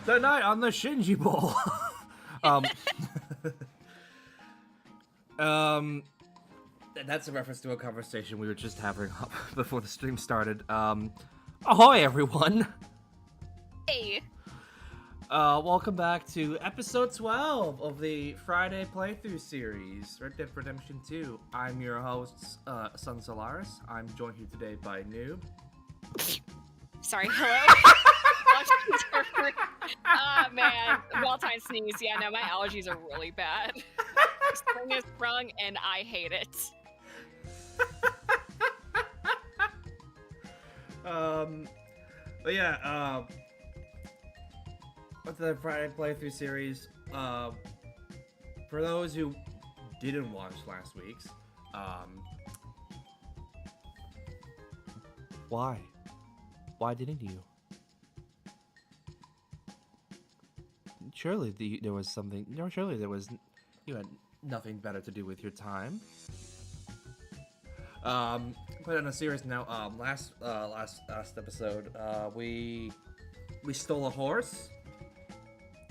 Tonight on the Shinji Bowl. um, um, that's a reference to a conversation we were just having before the stream started. Ahoy, everyone. Hey. Welcome back to episode 12 of the Friday playthrough series, Red Dead Redemption 2. I'm your host, Son Solaris. I'm joined here today by Noob. Sorry, hello? Man, well-timed sneeze. Yeah, no, my allergies are really bad. Spring is sprung, and I hate it. But yeah, with the Friday playthrough series, for those who didn't watch last week's, why didn't you? Surely there was something. No, surely there was. You had nothing better to do with your time. But on a serious note, last episode, we stole a horse.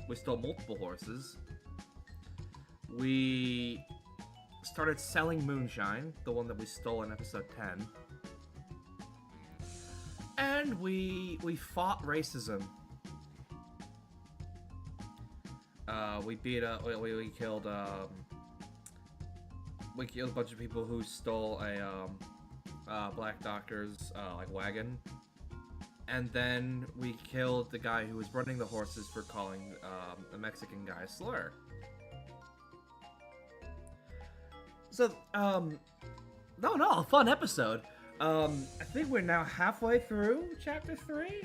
We stole multiple horses. We started selling moonshine, the one that we stole in episode 10. And we fought racism. We beat up. We killed. We killed a bunch of people who stole a black doctor's like wagon, and then we killed the guy who was running the horses for calling a Mexican guy a slur. So no, fun episode. I think we're now halfway through chapter 3.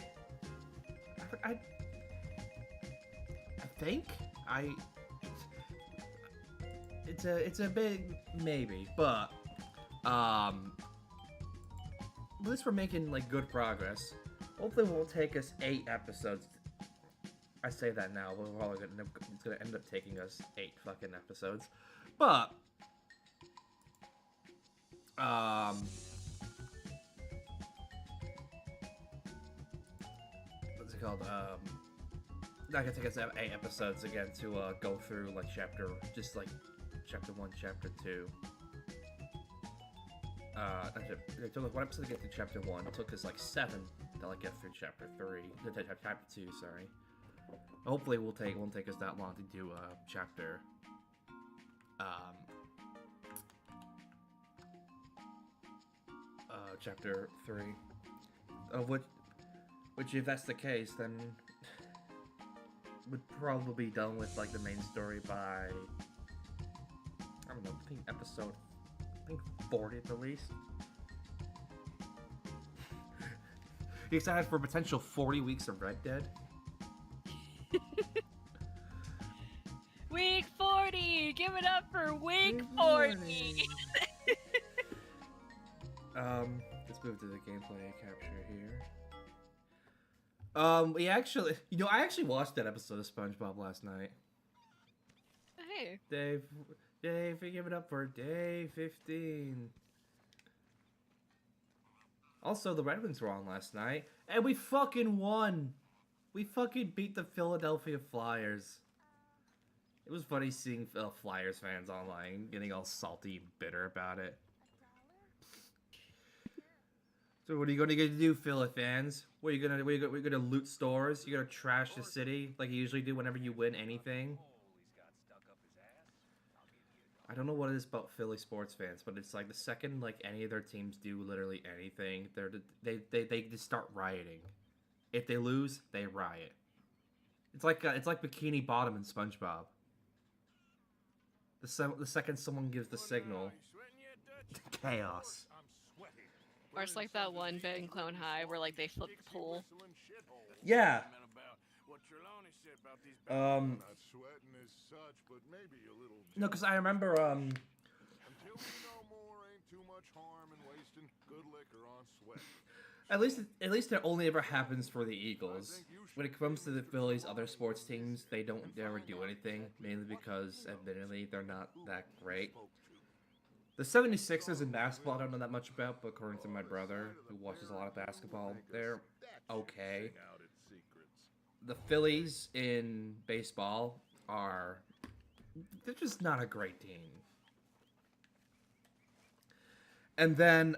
I think it's a big maybe, but at least we're making like good progress. Hopefully, it won't take us 8 episodes. I say that now, but we're probably it's gonna end up taking us 8 fucking episodes. But what's it called? Not gonna take us 8 episodes again to go through like chapter 1, chapter 2. It took us 1 episode to get through chapter 1. It took us like 7 to like get through chapter 3. Chapter 2, sorry. Hopefully, it won't take us that long to do chapter 3. Which if that's the case, then would probably be done with like the main story by I don't know, I think episode 40 at the least. You excited for potential 40 weeks of Red Dead? Week 40! Give it up for week 40! Let's move to the gameplay capture here. I actually watched that episode of SpongeBob last night. Hey. Dave, give it up for day 15. Also, the Red Wings were on last night, and we fucking won. We fucking beat the Philadelphia Flyers. It was funny seeing Flyers fans online getting all salty and bitter about it. So what are you gonna do, Philly fans? What are you gonna loot stores? You're gonna trash the city like you usually do whenever you win anything? I don't know what it is about Philly sports fans, but it's like the second like any of their teams do literally anything, they just start rioting. If they lose, they riot. It's like Bikini Bottom in SpongeBob. The second someone gives the signal, chaos. Or it's like that one bit in Clone High where like they flip the pool. Yeah. No, because I remember at least it only ever happens for the Eagles. When it comes to the Phillies, other sports teams, they don't ever do anything, mainly because, admittedly, they're not that great. The 76ers in basketball I don't know that much about, but according to my brother, who watches a lot of basketball, they're okay. the Phillies in baseball they're just not a great team. And then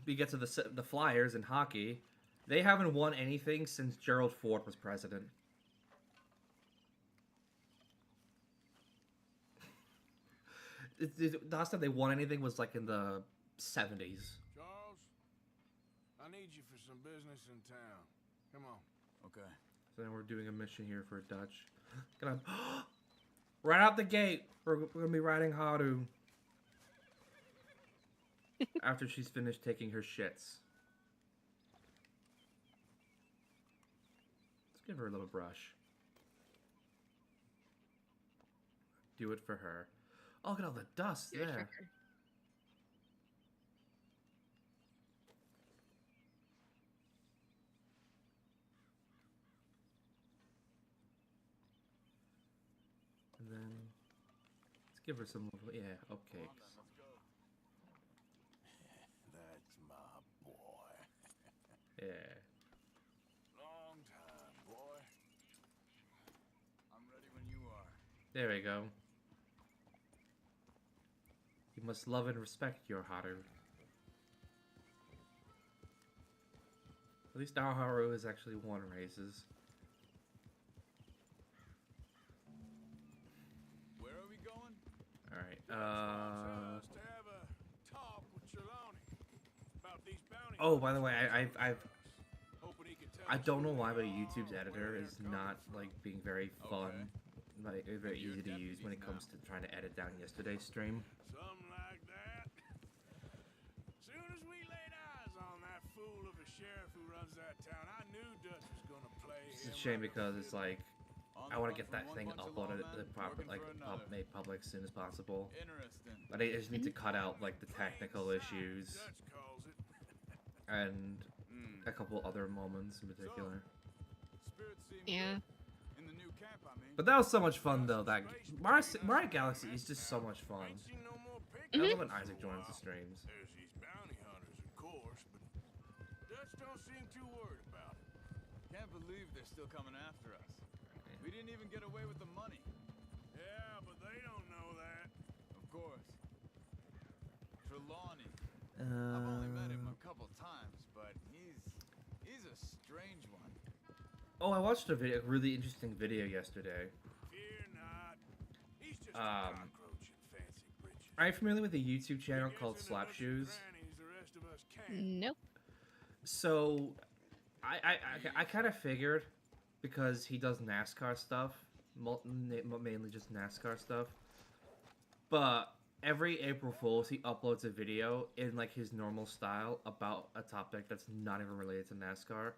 we get to the Flyers in hockey. They haven't won anything since Gerald Ford was president. The last time they won anything was like in the 70s. Charles, I need you for some business in town. Come on. Okay. So then we're doing a mission here for Dutch. Gonna right out the gate. We're gonna be riding Haru after she's finished taking her shits. Let's give her a little brush. Do it for her. Oh, look at all the dust Do it for there. her. And then let's give her some little, yeah, upcakes. That's my boy. Yeah. Long time, boy. I'm ready when you are. There we go. You must love and respect your Haru. At least our Haru has actually won races. Where are we going? Alright, Wants us to have a talk with Trelawney about these bounty oh, by the way, hunters. I've Hoping he can tell I us don't know who why, they but are, YouTube's where editor they're is coming not from. like being very fun, like very You're easy to use when it deputies comes to trying to edit down yesterday's stream. Something like that. Soon as we laid eyes on that fool of a sheriff who runs that town, I knew Dutch was gonna play It's him a shame like a because it's fiddle. like On I the want to run get from that one thing bunch of uploaded, lawmen, proper, working like for another. made public as soon as possible. Interesting. But I just need to cut out like the technical issues Dutch calls it. and Hmm. a couple other moments in particular. Spirits seem Yeah. good. In the new camp, I mean. But that was so much fun though. That Mario Galaxy is just so much fun. Ain't seen no more I pictures love when in a Isaac joins the while. streams. There's these bounty hunters, of course, but Dutch don't seem too worried about it. Can't believe they're still coming after us. We didn't even get away with the money. Yeah, but they don't know that. Of course. Trelawney. I've only met him a couple times, but he's a strange one. Oh, I watched a really interesting video yesterday. Fear not. He's just a Um, cockroach in fancy britches. Are you familiar with a YouTube channel He called gets into Slap nooks and Shoes? crannies the rest of us can't. Nope. So, I kind of figured because he does NASCAR stuff, mainly just NASCAR stuff. But every April Fool's, he uploads a video in like his normal style about a topic that's not even related to NASCAR.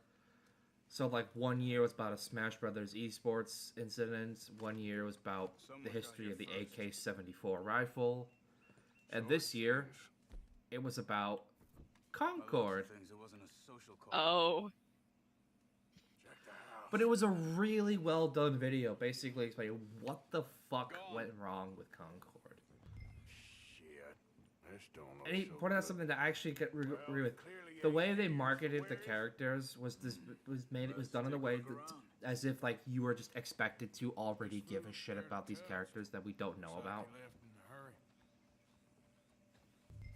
So like 1 year was about a Smash Brothers esports incident. 1 year was about the history of the AK-74 rifle, and this year it was about Concord. Oh. Check the house. But it was a really well done video, basically explaining what the fuck went wrong with Concord. Shit. This don't look And he so pointed out good. something that I actually agree Well, with. clearly The ain't way they here. marketed the Where is- characters was done in a way that, as if like you were just expected to already give a shit about these characters that we don't know Looks like about. he left in a hurry.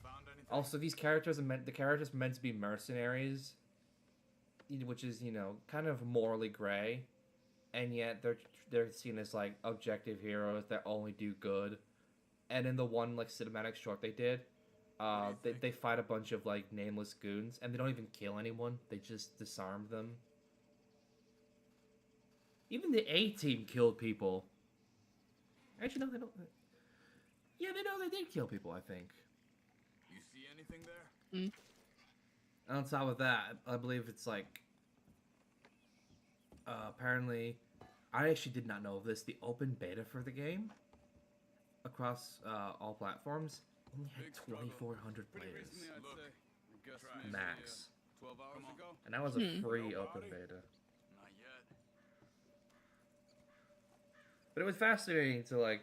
Found anything? Also, the characters meant to be mercenaries, which is kind of morally gray, and yet they're seen as like objective heroes that only do good. And in the one like cinematic short they did, they fight a bunch of like nameless goons, and they don't even kill anyone. They just disarm them. Even the A-Team killed people. Actually, no, they don't. Yeah, they did kill people, I think. You see anything there? And on top of that, I believe it's like apparently, I actually did not know of this. The open beta for the game across all platforms only had Big struggle. 2,400 Pretty players, recently, I'd say. I guess Try. maybe, max, 12 hours ago? and that was a free open Nobody? beta. Not yet. But it was fascinating to like,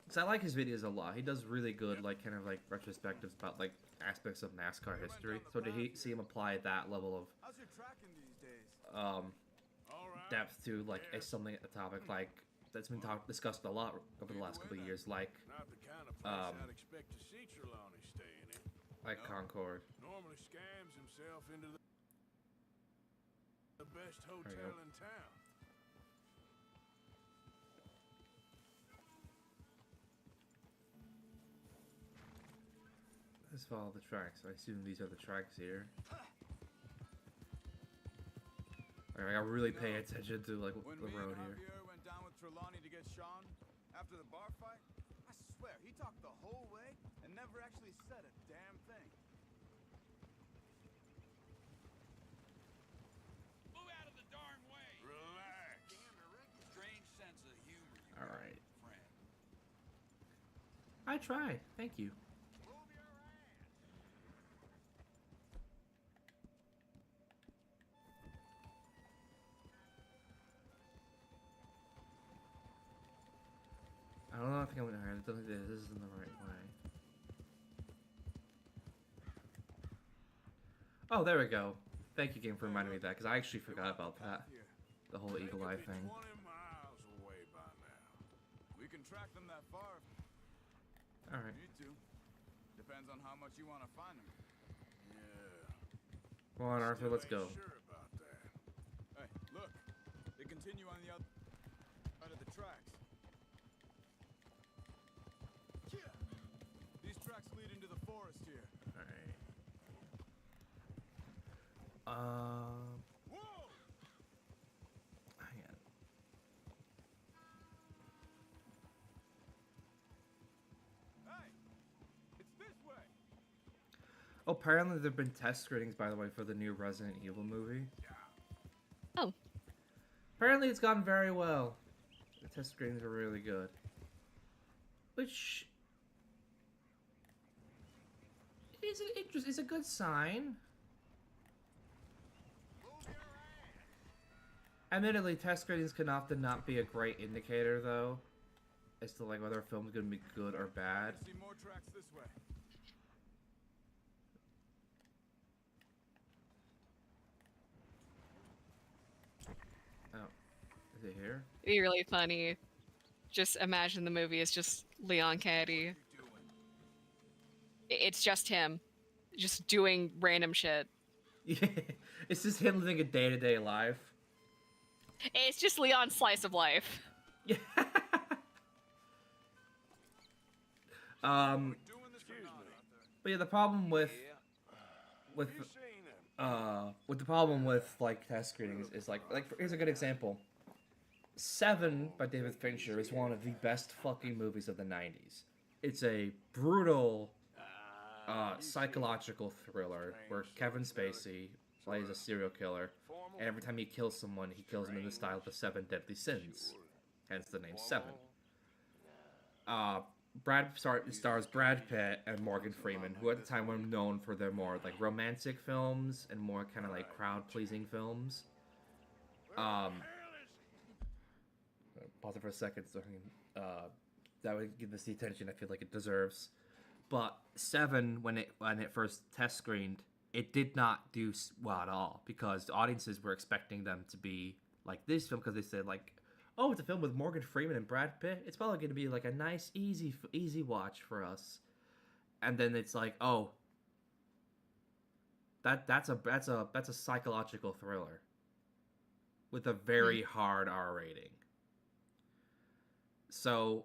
because I like his videos a lot. He does really good like kind of like retrospectives about like aspects of NASCAR history. So to see him apply that level How's your tracking these days? of All right. depth to like a something at the topic like that's been discussed a lot over the last couple of years, like Not the kind of place I'd expect to see Trelawney staying in. like Concord. Normally scams himself into the best There you hotel go. in town. Let's follow the tracks. I assume these are the tracks here. Alright, I gotta really pay attention to like When the me road and here. Javier went down with Trelawney to get Sean after the bar fight, I swear he talked the whole way and never actually said a damn thing. Move out of the darn way. Relax. Strange sense of humor, you All got, right. friend. I tried. Thank you. I don't know. I think I'm gonna. I don't think this isn't the right way. Oh, there we go. Thank you, game, for reminding me of that because I actually forgot about that. The whole eagle eye thing. 20 miles away by now. We can track them that far if All right. we need to. Depends on how much you want to find them. Yeah. Come on, Arthur. Let's Still go. ain't sure about that. Hey, look. They continue on the other side of the tracks. These tracks lead into the forest here. All right. Whoa! Hang on. Hey! It's this way! Oh, apparently there've been test screenings, by the way, for the new Resident Evil movie. Oh. Apparently it's gone very well. The test screenings are really good. Which is it's a good sign. Admittedly, test screenings can often not be a great indicator, though, as to like whether a film's gonna be good or bad. I see more tracks this way. Oh, is it here? It'd be really funny. Just imagine the movie is just Leon Kennedy. It's just him, just doing random shit. Yeah, it's just him living a day-to-day life. It's just Leon's slice of life. Yeah. Doing this Excuse me. But yeah, the problem with You seen him? the problem with like test screenings is like here's a good example. Seven by David Fincher is one of the best fucking movies of the 90s. It's a brutal psychological thriller where Kevin Spacey plays a serial killer, and every time he kills someone, he kills them in the style of the Seven Deadly Sins, hence the name Seven. Stars Brad Pitt and Morgan Freeman, who at the time were known for their more like romantic films and more kind of like crowd-pleasing films. Pause it for a second so I can, that would give this the attention I feel like it deserves. But Seven, when it first test screened, it did not do well at all because the audiences were expecting them to be like this film because they said like, oh, it's a film with Morgan Freeman and Brad Pitt. It's probably going to be like a nice, easy watch for us. And then it's like, oh, that's a psychological thriller with a very hard R rating. So,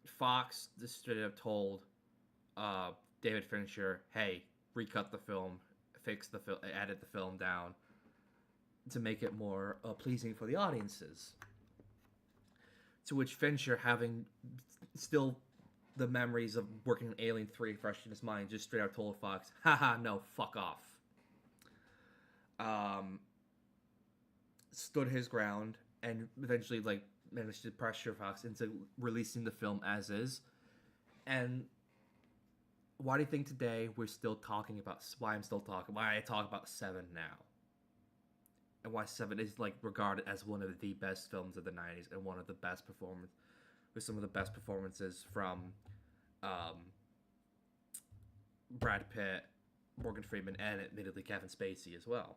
Fox just straight up told David Fincher, hey, recut the film, fix the film, edit the film down to make it more pleasing for the audiences. To which Fincher, having still the memories of working on Alien 3 fresh in his mind, just straight up told Fox, haha, no, fuck off. Stood his ground and eventually like managed to pressure Fox into releasing the film as is. And why do you think today we're still talking about why I talk about Seven now? And why Seven is like regarded as one of the best films of the 90s and one of the best with some of the best performances from Brad Pitt, Morgan Freeman, and admittedly Kevin Spacey as well.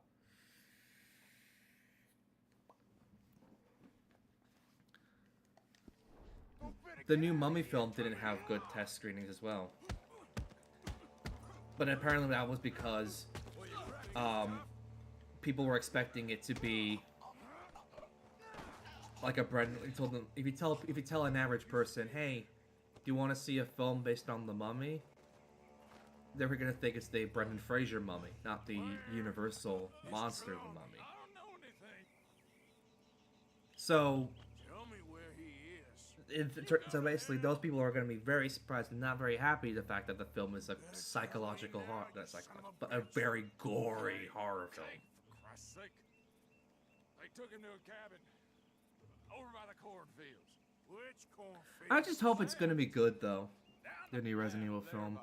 the new Mummy film didn't have good test screenings as well. But apparently that was because people were expecting it to be like a Brendan. Told them if you tell an average person, hey, do you want to see a film based on the Mummy? They're gonna think it's the Brendan Fraser Mummy, not the Universal monster of the Mummy. I don't know anything. So, Tell me where he is. so basically, those people are gonna be very surprised and not very happy the fact that the film is a psychological horror, not psychological, but a very gory horror film. For Christ's sake. They took him to a cabin over by the cornfields. Which cornfield? I just hope it's gonna be good though. The new Resident Evil film.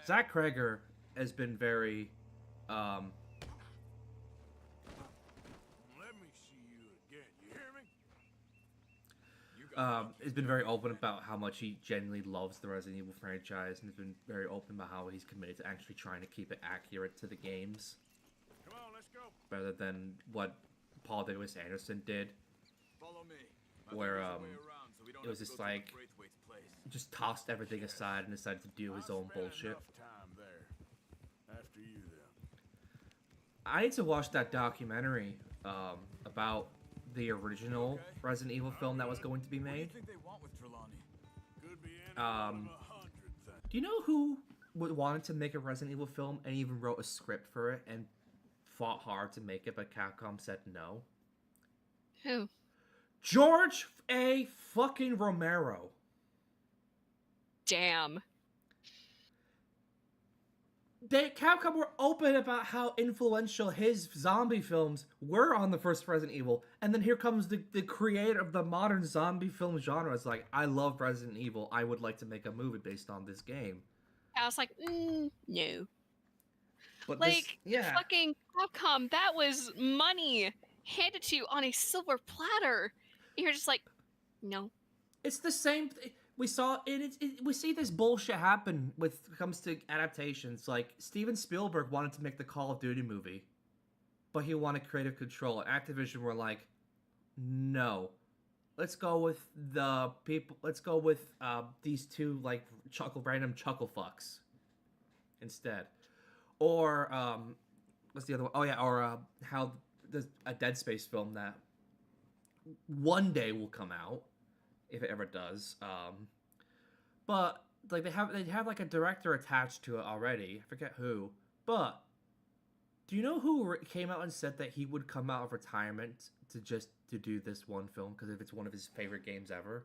Zach Kreger has been very, Let me see you again. You hear me? has been very open about how much he genuinely loves the Resident Evil franchise, and has been very open about how he's committed to actually trying to keep it accurate to the games, Come on, let's go. rather than what Paul W.S. Anderson did, Follow me. where There's a way around so we don't it was have to just go through like Braithwaite's place. just tossed everything aside and decided to do his own Spent bullshit. enough time there. After you, then. I need to watch that documentary about the original Resident Evil film that was going to be What do you made. think they want with Trelawney? Could be any one of 100 things. Do you know who wanted to make a Resident Evil film and even wrote a script for it and fought hard to make it, but Capcom said no? Who? George A. fucking Romero. Damn. Capcom were open about how influential his zombie films were on the first Resident Evil, and then here comes the creator of the modern zombie film genre. It's like, I love Resident Evil. I would like to make a movie based on this game. I was like, no. But Like, yeah, fucking Capcom, that was money handed to you on a silver platter. And you're just like, no. it's the same. We saw it, we see this bullshit happen when it comes to adaptations. Like, Steven Spielberg wanted to make the Call of Duty movie, but he wanted creative control. Activision were like, no, let's go with the people. Let's go with these two like random chuckle fucks instead. Or what's the other one? Oh yeah, or how there's a Dead Space film that one day will come out, if it ever does. But like they have like a director attached to it already. I forget who. But do you know who came out and said that he would come out of retirement to do this one film because if it's one of his favorite games ever?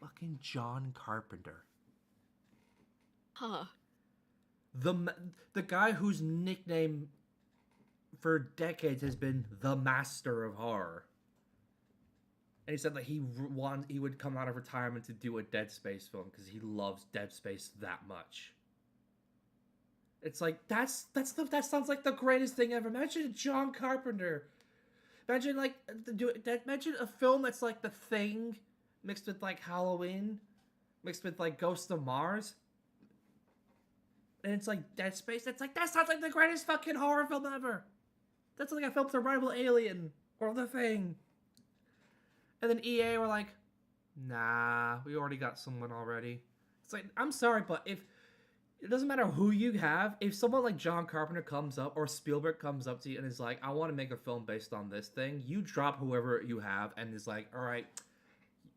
Fucking John Carpenter. Huh. The guy whose nickname for decades has been the Master of Horror. And he said that he would come out of retirement to do a Dead Space film because he loves Dead Space that much. It's like that sounds like the greatest thing ever. Imagine John Carpenter. Imagine imagine a film that's like The Thing mixed with like Halloween, mixed with like Ghost of Mars. And it's like Dead Space. It's like that sounds like the greatest fucking horror film ever. That's like a film to rival Alien or The Thing. And then EA were like, nah, we already got someone already. It's like, I'm sorry, but if it doesn't matter who you have, if someone like John Carpenter comes up or Spielberg comes up to you and is like, I want to make a film based on this thing, you drop whoever you have and is like, all right,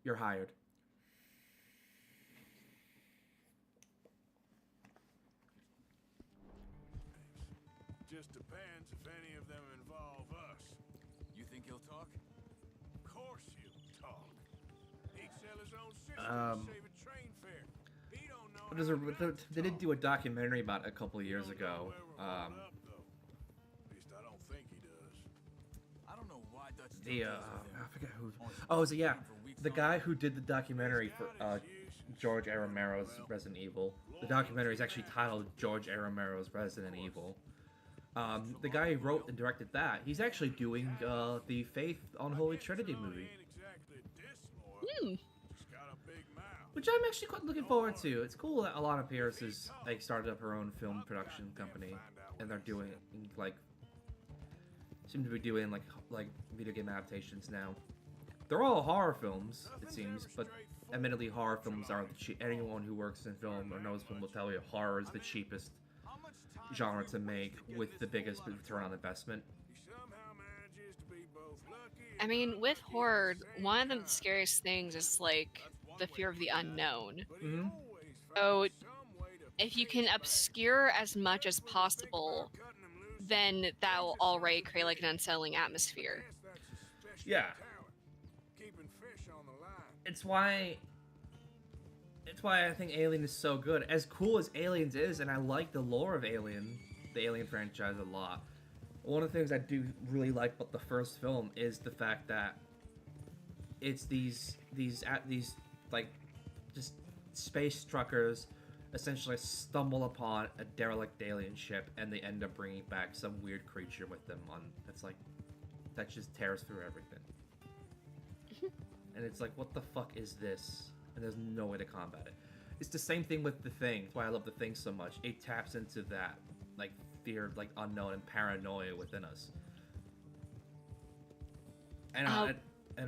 you're hired. Just depends if any of them involve us. You think he'll talk? Of course he'll talk. He'd sell his own sister to save a train fare. He don't know. They did do a documentary about it a couple of years ago. At least I don't think he does. I don't know why Dutch still The deals with him. I forget who. Only Oh, so yeah, for weeks the on guy end. who did the documentary for George A. Romero's Resident Evil. The documentary is actually titled George A. Romero's Resident Evil. The guy who wrote and directed that, he's actually doing the Faith Unholy Trinity movie, Ain't exactly dismal. Just got a big mouth. which I'm actually quite looking forward to. It's cool that Alana Pierce has like started up her own film production company, and they're doing like seem to be doing like video game adaptations now. they're all horror films, it seems, but admittedly, horror films are the cheap. Anyone who works in film or knows film will tell you horror is the cheapest genre to make with the biggest return on investment. I mean, with horror, one of the scariest things is like the fear of the unknown. Mm-hmm. So if you can obscure as much as possible, then that will already create like an unsettling atmosphere. Yeah. It's why I think Alien is so good. As cool as Aliens is, and I like the lore of Alien, the Alien franchise a lot. One of the things I do really like about the first film is the fact that it's these like just space truckers essentially stumble upon a derelict alien ship and they end up bringing back some weird creature with them that just tears through everything. And it's like, what the fuck is this? And there's no way to combat it. It's the same thing with The Thing. That's why I love The Thing so much. It taps into that, like, fear, like, unknown and paranoia within us. And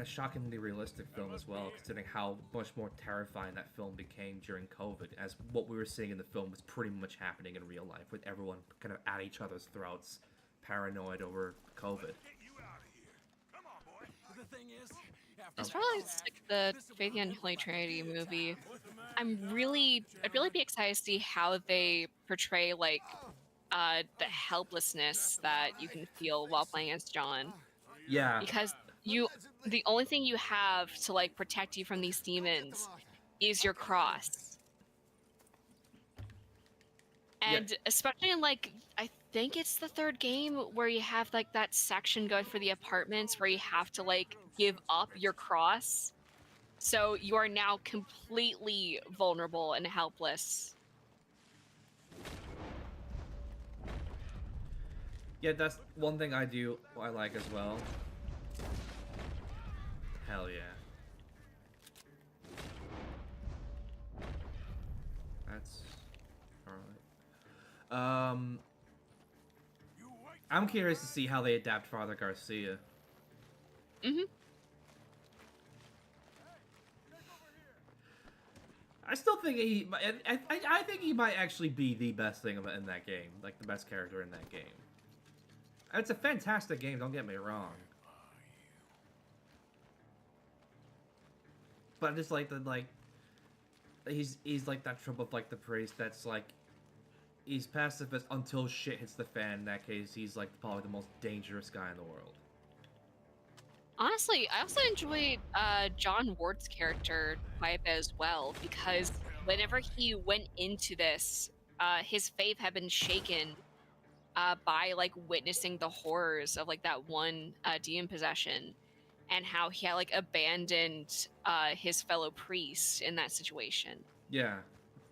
a shockingly realistic film as well, considering how much more terrifying that film became during COVID, as what we were seeing in the film was pretty much happening in real life, with everyone kind of at each other's throats, paranoid over COVID. It's probably like the Faith and Holy Trinity movie. I'd really be excited to see how they portray like the helplessness that you can feel while playing as John. Yeah. Because the only thing you have to like protect you from these demons is your cross. And especially in like, I think it's the third game where you have like that section going for the apartments where you have to like give up your cross. So you are now completely vulnerable and helpless. Yeah, that's one thing I like as well. Hell yeah. That's alright. I'm curious to see how they adapt Father Garcia. Mm-hmm. I still think I think he might actually be the best thing in that game, like the best character in that game. It's a fantastic game, don't get me wrong. But I just like he's like that trope of like the priest that's like he's pacifist until shit hits the fan. In that case, he's like probably the most dangerous guy in the world. Honestly, I also enjoyed John Ward's character quite a bit as well, because whenever he went into this, his faith had been shaken by like witnessing the horrors of like that one demon possession, and how he had like abandoned his fellow priests in that situation. Yeah.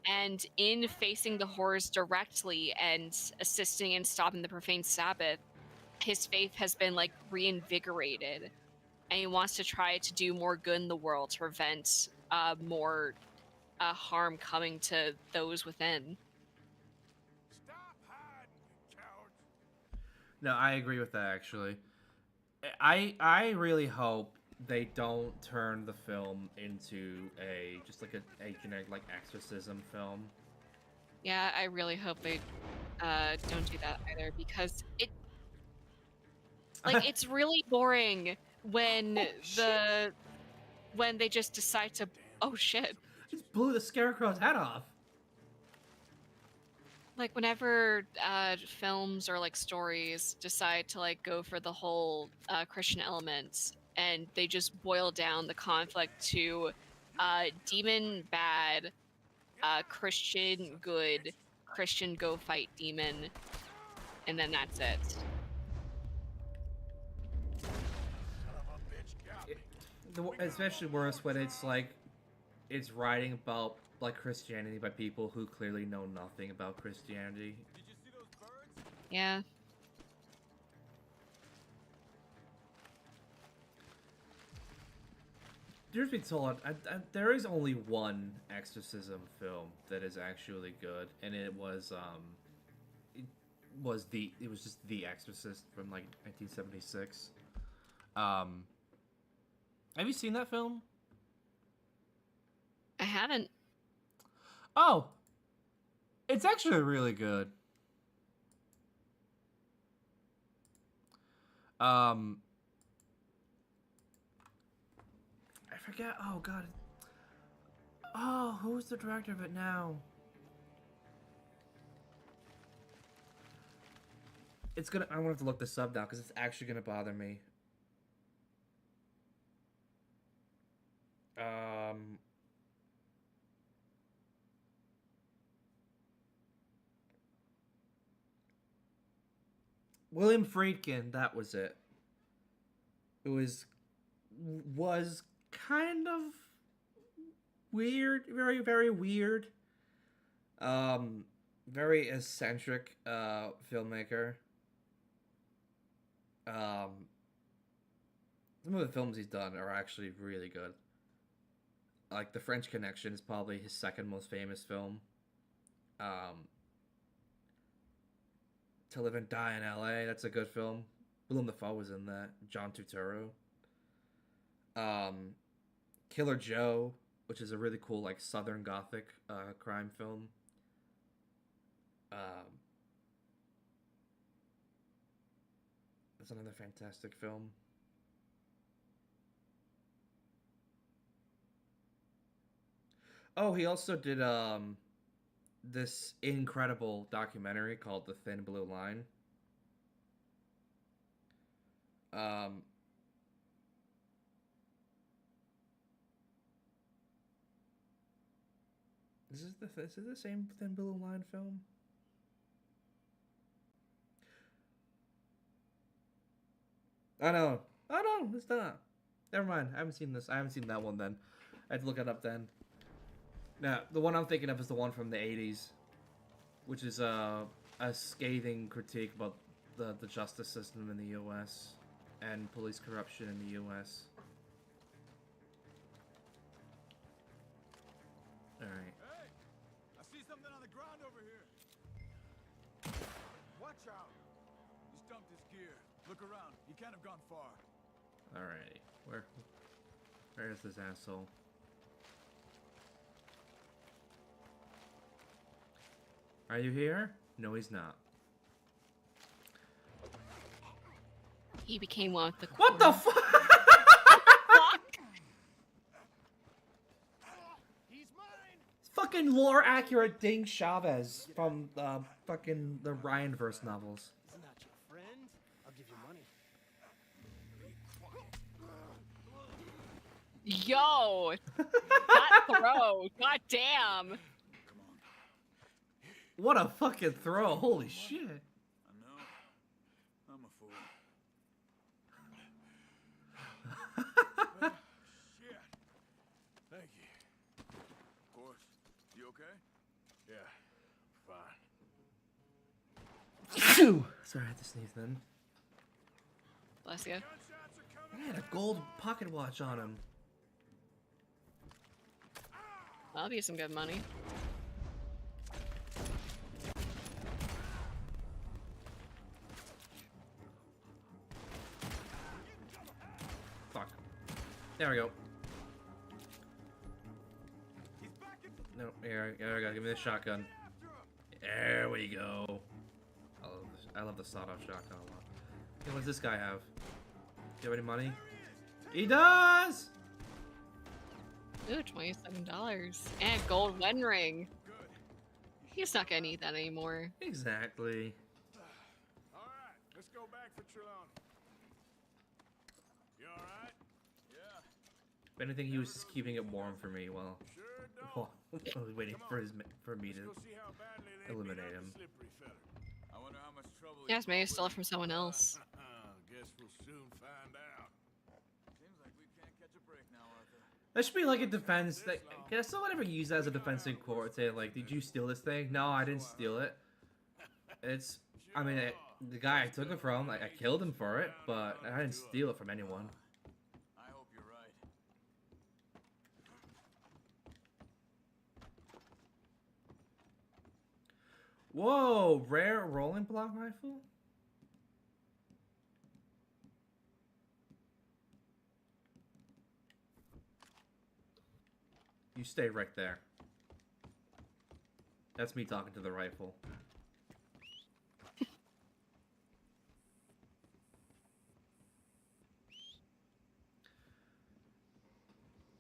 And in facing the horrors directly and assisting in stopping the profane Sabbath, his faith has been like reinvigorated, and he wants to try to do more good in the world to prevent more harm coming to those within. Stop hiding, you cowards. No, I agree with that actually. I really hope they don't turn the film into just like a generic like exorcism film. Yeah, I really hope they don't do that either, because it's really boring when when they just decide to Just blew the Scarecrow's head off. like whenever films or like stories decide to like go for the whole Christian elements, and they just boil down the conflict to demon bad, Christian good, Christian go fight demon, and then that's it. Especially worse when it's like it's writing about like Christianity by people who clearly know nothing about Christianity. Yeah. Truth be told, there is only one exorcism film that is actually good, and it was just The Exorcist from like 1976. Have you seen that film? I haven't. Oh, it's actually really good. I forget. Oh God. Oh, who's the director of it now? It's gonna. I'm gonna have to look this up now because it's actually gonna bother me. William Friedkin. That was it. It was kind of weird, very weird. Very eccentric filmmaker. Some of the films he's done are actually really good. Like The French Connection is probably his second most famous film. To Live and Die in L.A. That's a good film. Willem Dafoe was in that. John Turturro. Killer Joe, which is a really cool like Southern Gothic crime film. That's another fantastic film. Oh, he also did this incredible documentary called The Thin Blue Line. Is this the same Thin Blue Line film? Oh no. Oh no, it's not. Never mind. I haven't seen this. I haven't seen that one then. I had to look it up then. Now, the one I'm thinking of is the one from the 80s, which is a scathing critique about the justice system in the U.S. and police corruption in the U.S. Alright. Hey! I see something on the ground over here. Watch out! He's dumped his gear. Look around. He can't have gone far. Alrighty. Where is this asshole? Are you here? No, he's not. He became one of the. What the fuck? He's mine. Fucking lore accurate Ding Chavez from fucking the Ryanverse novels. Isn't that your friend? I'll give you money. Yo, that throw! God damn! What a fucking throw! Holy shit! I know. I'm a fool. Shit. Thank you. Of course. You okay? Yeah, fine. Phew! Sorry, I had to sneeze then. Bless you. Gunshots are He coming. had a gold pocket watch on him. That'll be some good money. Fuck. There we go. He's back in. No, here we go. Give me the shotgun. There we go. I love the sawed-off shotgun a lot. Hey, what does this guy have? Do you have any money? He does! Ooh, $27. And gold wedding ring. Good. He's not gonna need that anymore. Exactly. All right, let's go back for Trelawney. You all right? Yeah. If anything, he was just keeping it warm for me while Sure don't. while I was waiting for me Let's go to see how badly they eliminate beat up him. the slippery fella. I wonder how much trouble. Yes, maybe he's stole it from someone else. Guess we'll soon find out. Seems like we can't catch a break now, Arthur. That should be like a defense. That can someone ever use that as a defense in court? Say like, did you steal this thing? No, I didn't steal it. It's. I mean, the guy I took it from, like, I killed him for it, but I didn't steal it from anyone. I hope you're right. Whoa, rare rolling block rifle. You stay right there. That's me talking to the rifle.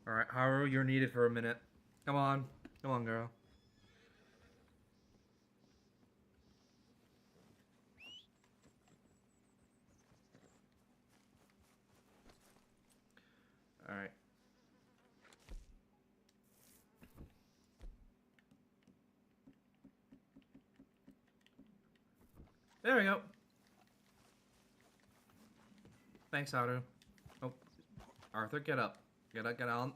Alright, Haru, you're needed for a minute. Come on. Come on, girl. Alright. There we go. Thanks, Haru. Oh, Arthur, get up. Get up, get on.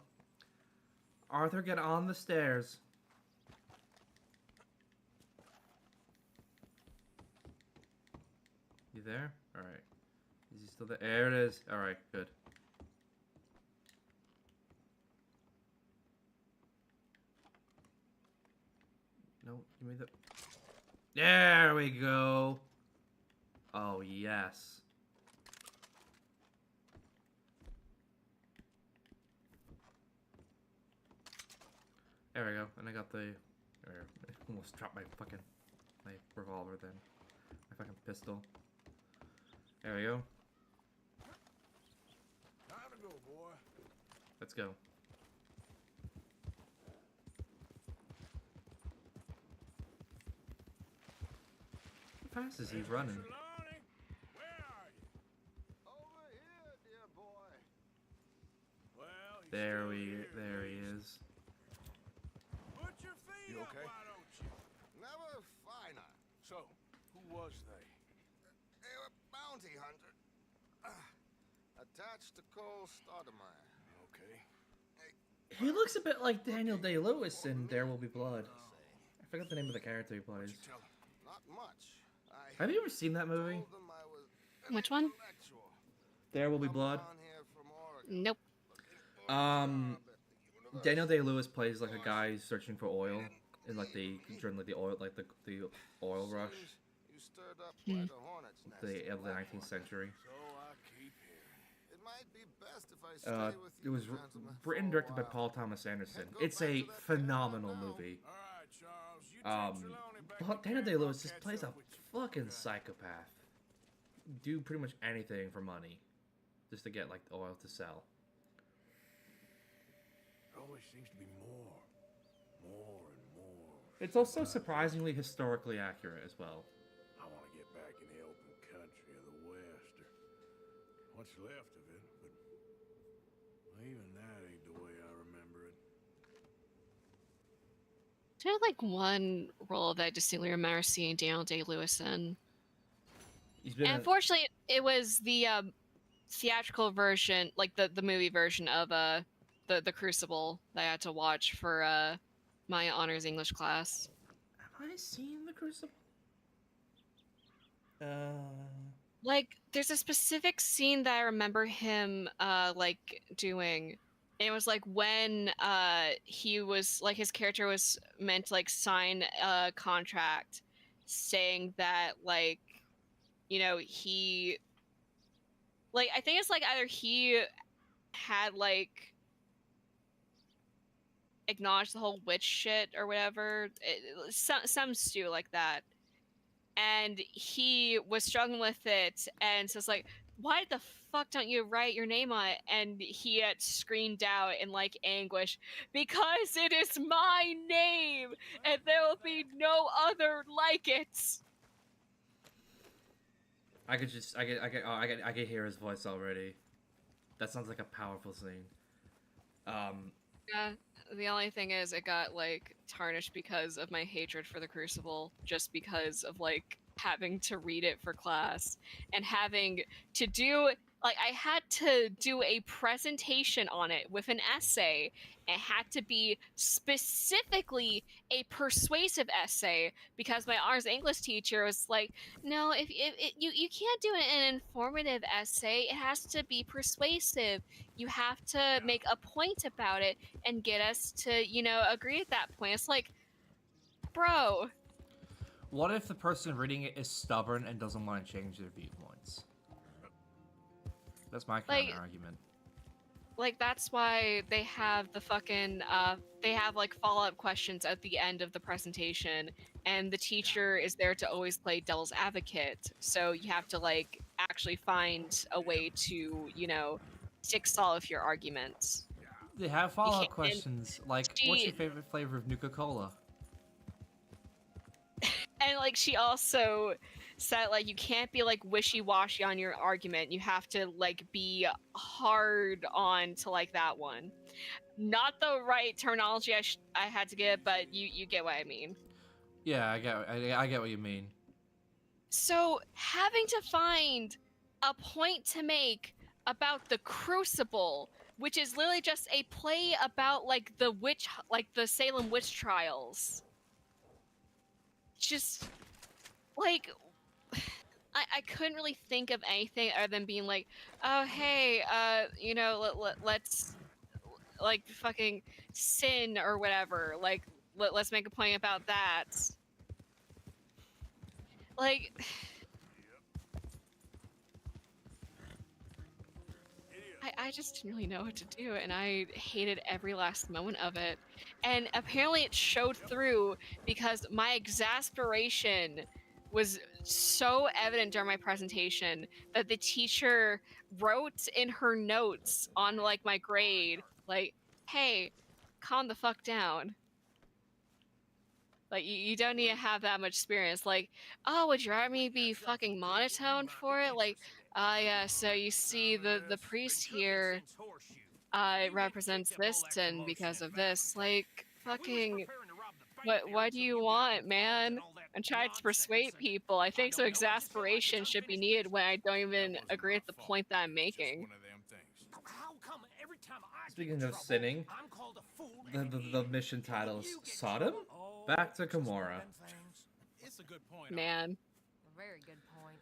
Arthur, get on the stairs. You there? Alright. Is he still there? There it is. Alright, good. No, give me the... There we go. Oh, yes. There we go. And I got the... I almost dropped my fucking... my revolver then. My fucking pistol. There we go. Time to go, boy. Let's go. How fast is he running? Trelawney, where are you? Over here, dear boy. Well, he's There still here, he at is. least. Put your feet You up, okay? why don't you? Never finer. So, who was they? They were bounty hunter. Attached to Cole Stoudemire. Okay. He looks a bit like Daniel Day-Lewis in There Will Be Blood. I forgot the name of the character he plays. You tell him. Not much. Have you ever seen that movie? Told them I was Which one? intellectual. There Will Be Blood? Down here from Oregon. Nope. Daniel Day-Lewis plays like a guy searching for oil in like during like the oil oil rush You stirred up quite a hornet's nest. of the 19th century. So I keep hearing. It might be best if I stay with It you, was gentlemen, written and for a directed by while. Paul Thomas Anderson. Go It's back a to that phenomenal town now. movie. All right, Charles. You take Trelawney back But to Daniel camp, Day-Lewis I'll just catch plays a up with you. fucking psychopath. Do pretty much anything for money, just to get like oil to sell. There always seems to be more and more. It's also surprisingly historically accurate as well. I want to get back in the open country of the West, or what's left of it, but even that ain't the way I remember it. Do you have like one role that I distinctly remember seeing Daniel Day-Lewis in? He's been And unfortunately, it was the theatrical version, like the movie version of the Crucible that I had to watch for my honors English class. Have I seen The Crucible? Like, there's a specific scene that I remember him like doing. It was like when he was like his character was meant to like sign a contract saying that like, you know, he like I think it's like either he had like acknowledged the whole witch shit or whatever, some stew like that, and he was struggling with it, and so it's like, why the fuck don't you write your name on it? And he had screamed out in like anguish, because it is my name and there will be no other like it. I could hear his voice already. That sounds like a powerful scene. Yeah, the only thing is it got like tarnished because of my hatred for the Crucible, just because of like having to read it for class and having to do like I had to do a presentation on it with an essay. It had to be specifically a persuasive essay because my honors English teacher was like, no, if you can't do an informative essay, it has to be persuasive. You have to make a point about it and get us to, you know, agree at that point. It's like, bro. What if the person reading it is stubborn and doesn't want to change their viewpoints? That's my counter argument. like that's why they have the fucking they have like follow-up questions at the end of the presentation, and the teacher is there to always play devil's advocate, so you have to like actually find a way to, you know, stick solid with your arguments. They have You follow-up can't, and questions like, "What's she your favorite flavor of Nuka-Cola?" and like she also said like you can't be like wishy-washy on your argument, you have to like be hard on to like that one. Not the right terminology I had to get, but you get what I mean. Yeah, I get what you mean. So having to find a point to make about the Crucible, which is literally just a play about like the witch, like the Salem witch trials, just like I couldn't really think of anything other than being like, oh hey, you know, let's like fucking sin or whatever, like let's make a point about that. Like I just didn't really know what to do, and I hated every last moment of it. And apparently it showed through because my exasperation was so evident during my presentation that the teacher wrote in her notes on like my grade, like, hey, calm the fuck down. Like you don't need to have that much experience. Like, oh, would you rather me be fucking monotone for it? Like, yeah. So you see, the priest here, represents this sin because of this. Like, fucking, what do you want, man? I'm trying to persuade people. I think some exasperation should be needed when I don't even agree with the point that I'm making. Speaking of sinning, the mission titles Sodom, back to Gomorrah. It's a good point. Man. Very good point.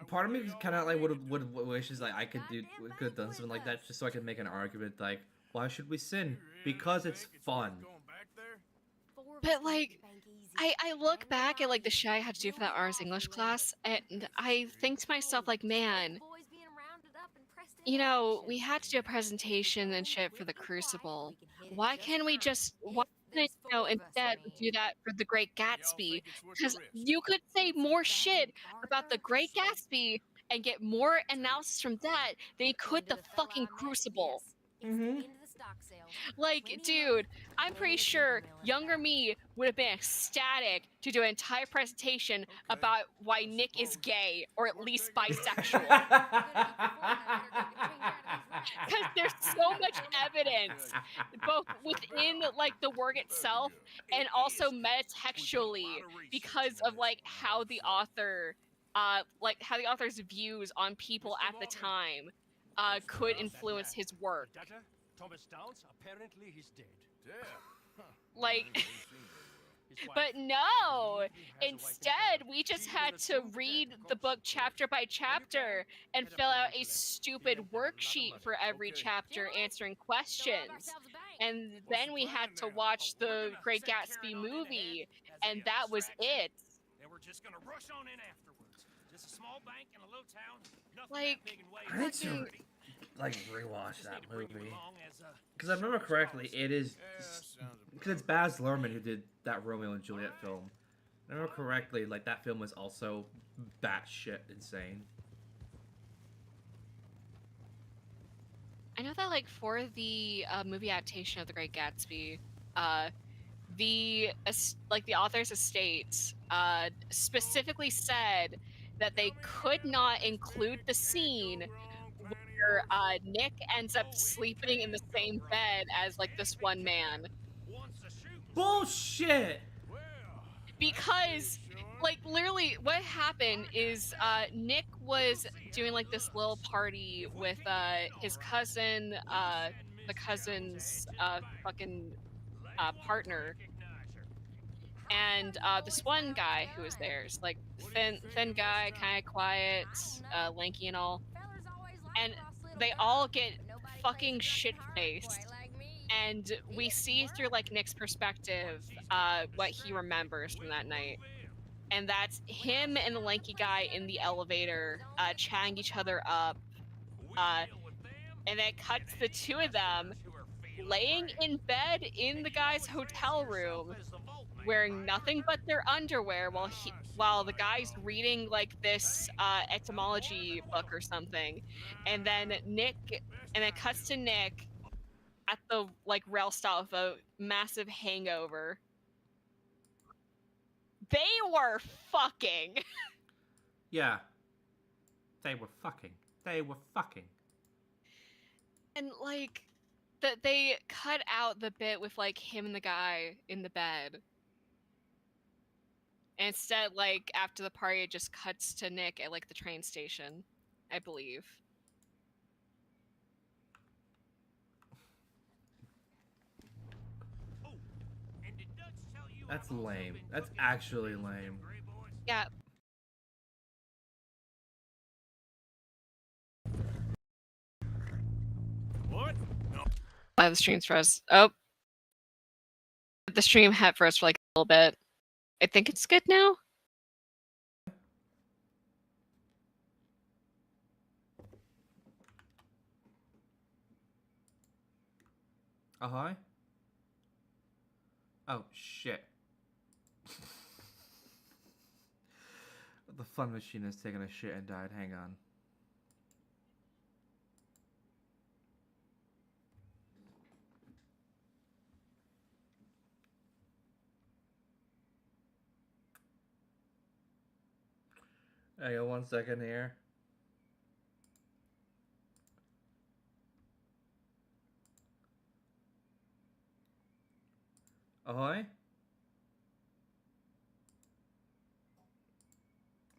Part of me kind of like would wishes like I could have done something like that just so I could make an argument like, why should we sin? Because it's fun. But like, I look back at like the shit I had to do for that Rs English class, and I think to myself like, man, you know, we had to do a presentation and shit for the Crucible. Why can't we just, why can't, you know, instead do that for The Great Gatsby? Because you could say more shit about The Great Gatsby and get more analysis from that than you could the fucking Crucible. Mm-hmm. Like, dude, I'm pretty sure younger me would have been ecstatic to do an entire presentation about why Nick is gay, or at least bisexual. Because there's so much evidence, both within like the work itself and also metatextually, because of like how the author, like how the author's views on people at the time, could influence his work. Thomas Downs, apparently he's dead. Like, but no, instead we just had to read the book chapter by chapter and fill out a stupid worksheet for every chapter answering questions. And then we had to watch the Great Gatsby movie, and that was it. And we're just gonna rush on in afterwards. Just a small bank in a little town. Like, I need to like rewatch that movie because I remember correctly, it is because it's Baz Luhrmann who did that Romeo and Juliet film. I remember correctly, like that film was also batshit insane. I know that like for the movie adaptation of The Great Gatsby, the author's estate specifically said that they could not include the scene where Nick ends up sleeping in the same bed as like this one man. Bullshit! Because like literally what happened is Nick was doing like this little party with his cousin, the cousin's fucking partner, and this one guy who was there is like thin guy, kind of quiet, lanky and all, and they all get fucking shit-faced, and we see through like Nick's perspective what he remembers from that night, and that's him and the lanky guy in the elevator chatting each other up, and then it cuts the two of them laying in bed in the guy's hotel room, wearing nothing but their underwear while the guy's reading like this etymology book or something, and then it cuts to Nick at the like rail stop of a massive hangover. They were fucking. Yeah. They were fucking. They were fucking. And like that they cut out the bit with like him and the guy in the bed. And instead, like after the party, it just cuts to Nick at like the train station, I believe. That's lame. That's actually lame. Yeah. What? No. The stream's froze. Oh. The stream had froze for like a little bit. I think it's good now. Ahoy? Oh, shit. The fun machine has taken a shit and died. Hang on. Hang on 1 second here. Ahoy?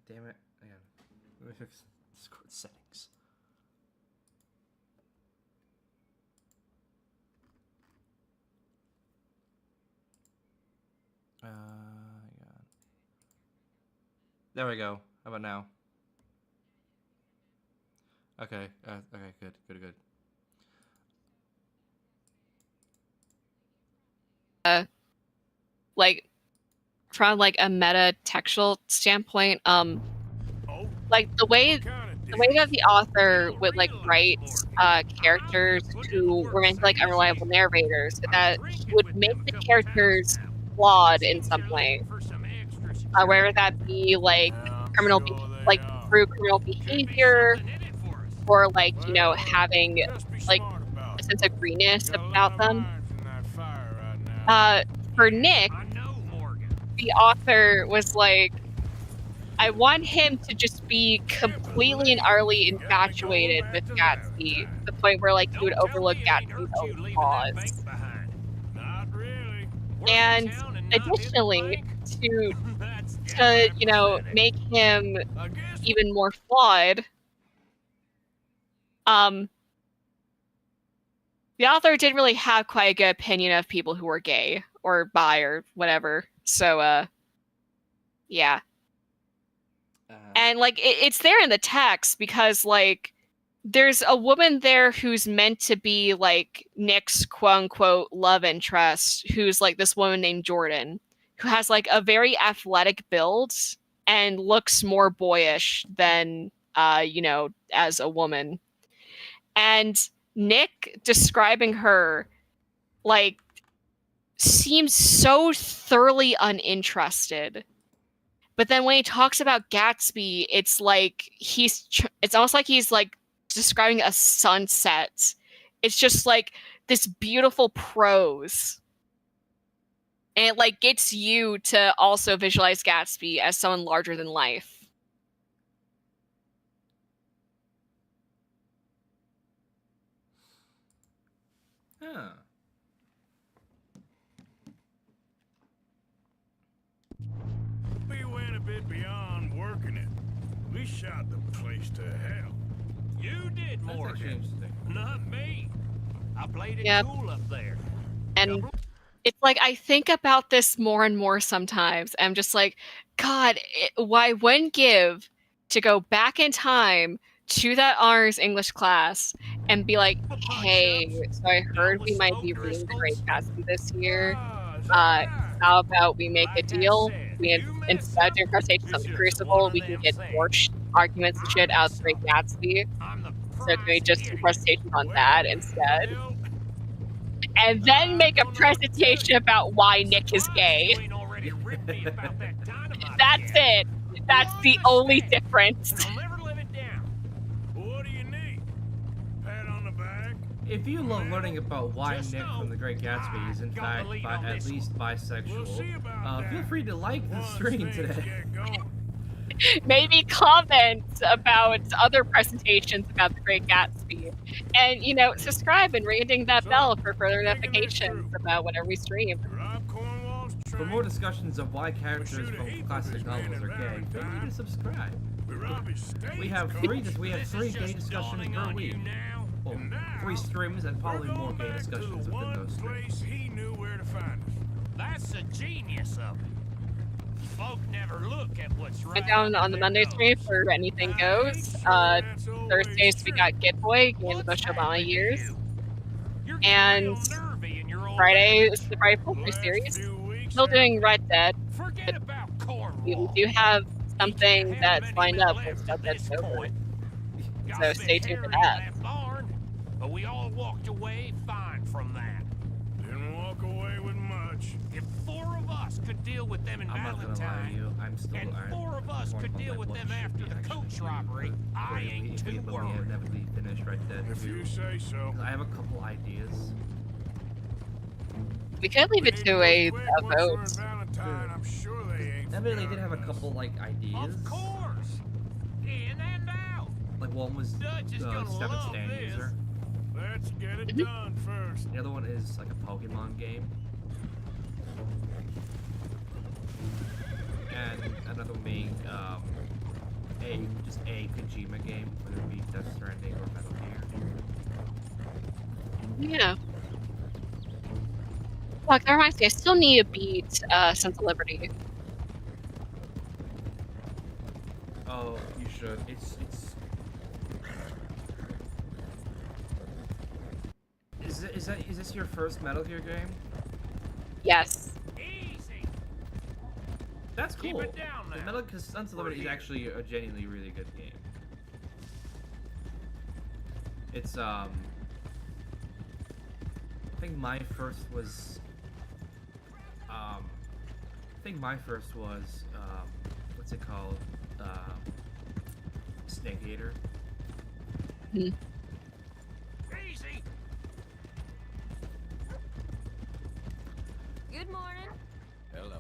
Damn it. Hang on. Let me fix Discord settings. Hang on. There we go. How about now? Okay. Okay. Good. Like from like a meta textual standpoint, like the way that the author would like write characters who were meant to like unreliable narrators, that he would make the characters flawed in some way, whether that be like through criminal behavior, or like having like a sense of greenness about them. For Nick, the author was like, I want him to just be completely and utterly infatuated with Gatsby, to the point where like he would overlook Gatsby's own flaws. And additionally, to make him even more flawed, the author didn't really have quite a good opinion of people who were gay or bi or whatever. So, yeah. And like it's there in the text because like there's a woman there who's meant to be like Nick's quote unquote love interest, who's like this woman named Jordan, who has like a very athletic build and looks more boyish than as a woman. And Nick describing her like seems so thoroughly uninterested. But then when he talks about Gatsby, it's like it's almost like he's like describing a sunset. It's just like this beautiful prose. And it like gets you to also visualize Gatsby as someone larger than life. Huh. We went a bit beyond working it. We shot the place to hell. You did, That's actually Morgan. interesting. Not me. I played it Yep. cool up there. And it's like I think about this more and more sometimes. I'm just like, God, why wouldn't give to go back in time to that honors English class and be like, hey, so I heard we might be reading the Great Gatsby this year. How about we make a deal? Instead of doing presentations on the Crucible, we can get more arguments and shit out of the Great Gatsby. so can we just do a presentation on that instead? And then make a presentation about why Nick is gay. That's it. That's the only difference. I'll never live it down. What do you need? Pat on the back? If you love learning about why Nick from The Great Gatsby is in fact at least bisexual, feel free to like the stream today. Maybe comment about other presentations about The Great Gatsby. And, you know, subscribe and ring that bell for further notifications about whenever we stream. For more discussions of why characters from classic novels are gay, feel free to subscribe. We have three gay discussions per week. Well, 3 streams and probably more gay discussions within those streams. He knew where to find us. That's the genius of it. Folk never look at what's right. And down on the Monday stream for Anything Goes. Thursdays we got Get Boy, Game of the Obama Years. And Friday is the Friday Poultry series. Still doing Red Dead. Forget about We Cornwall. do have something that's lined up once Red Dead's over. So stay tuned for that. But we all walked away fine from that. Didn't walk away with much. If 4 of us could deal with them in I'm not gonna lie to Valentine, you, I'm still and 4 of us could deal with them after the coach robbery, I ain't too worried. Never finished Red Dead If 2. you say so. I have a couple ideas. We could leave it to a vote. I'm sure they ain't. Evidently, they did have a couple like Of ideas. course, in and out. Like one was Dutch is gonna Seven love Stand this. User. Let's get it done first. The other one is like a Pokemon game. And another one being just a Kojima game, whether it be Death Stranding or Metal Gear. Yeah. Fuck, that reminds me, I still need to beat Sons of Liberty. Oh, you should. It's Is this your first Metal Gear game? Yes. Easy. That's Keep cool. it down now. Because Sons of Liberty is actually a genuinely really good game. It's I think my first was what's it called? Snake Eater. Hmm. Easy. Good morning. Hello.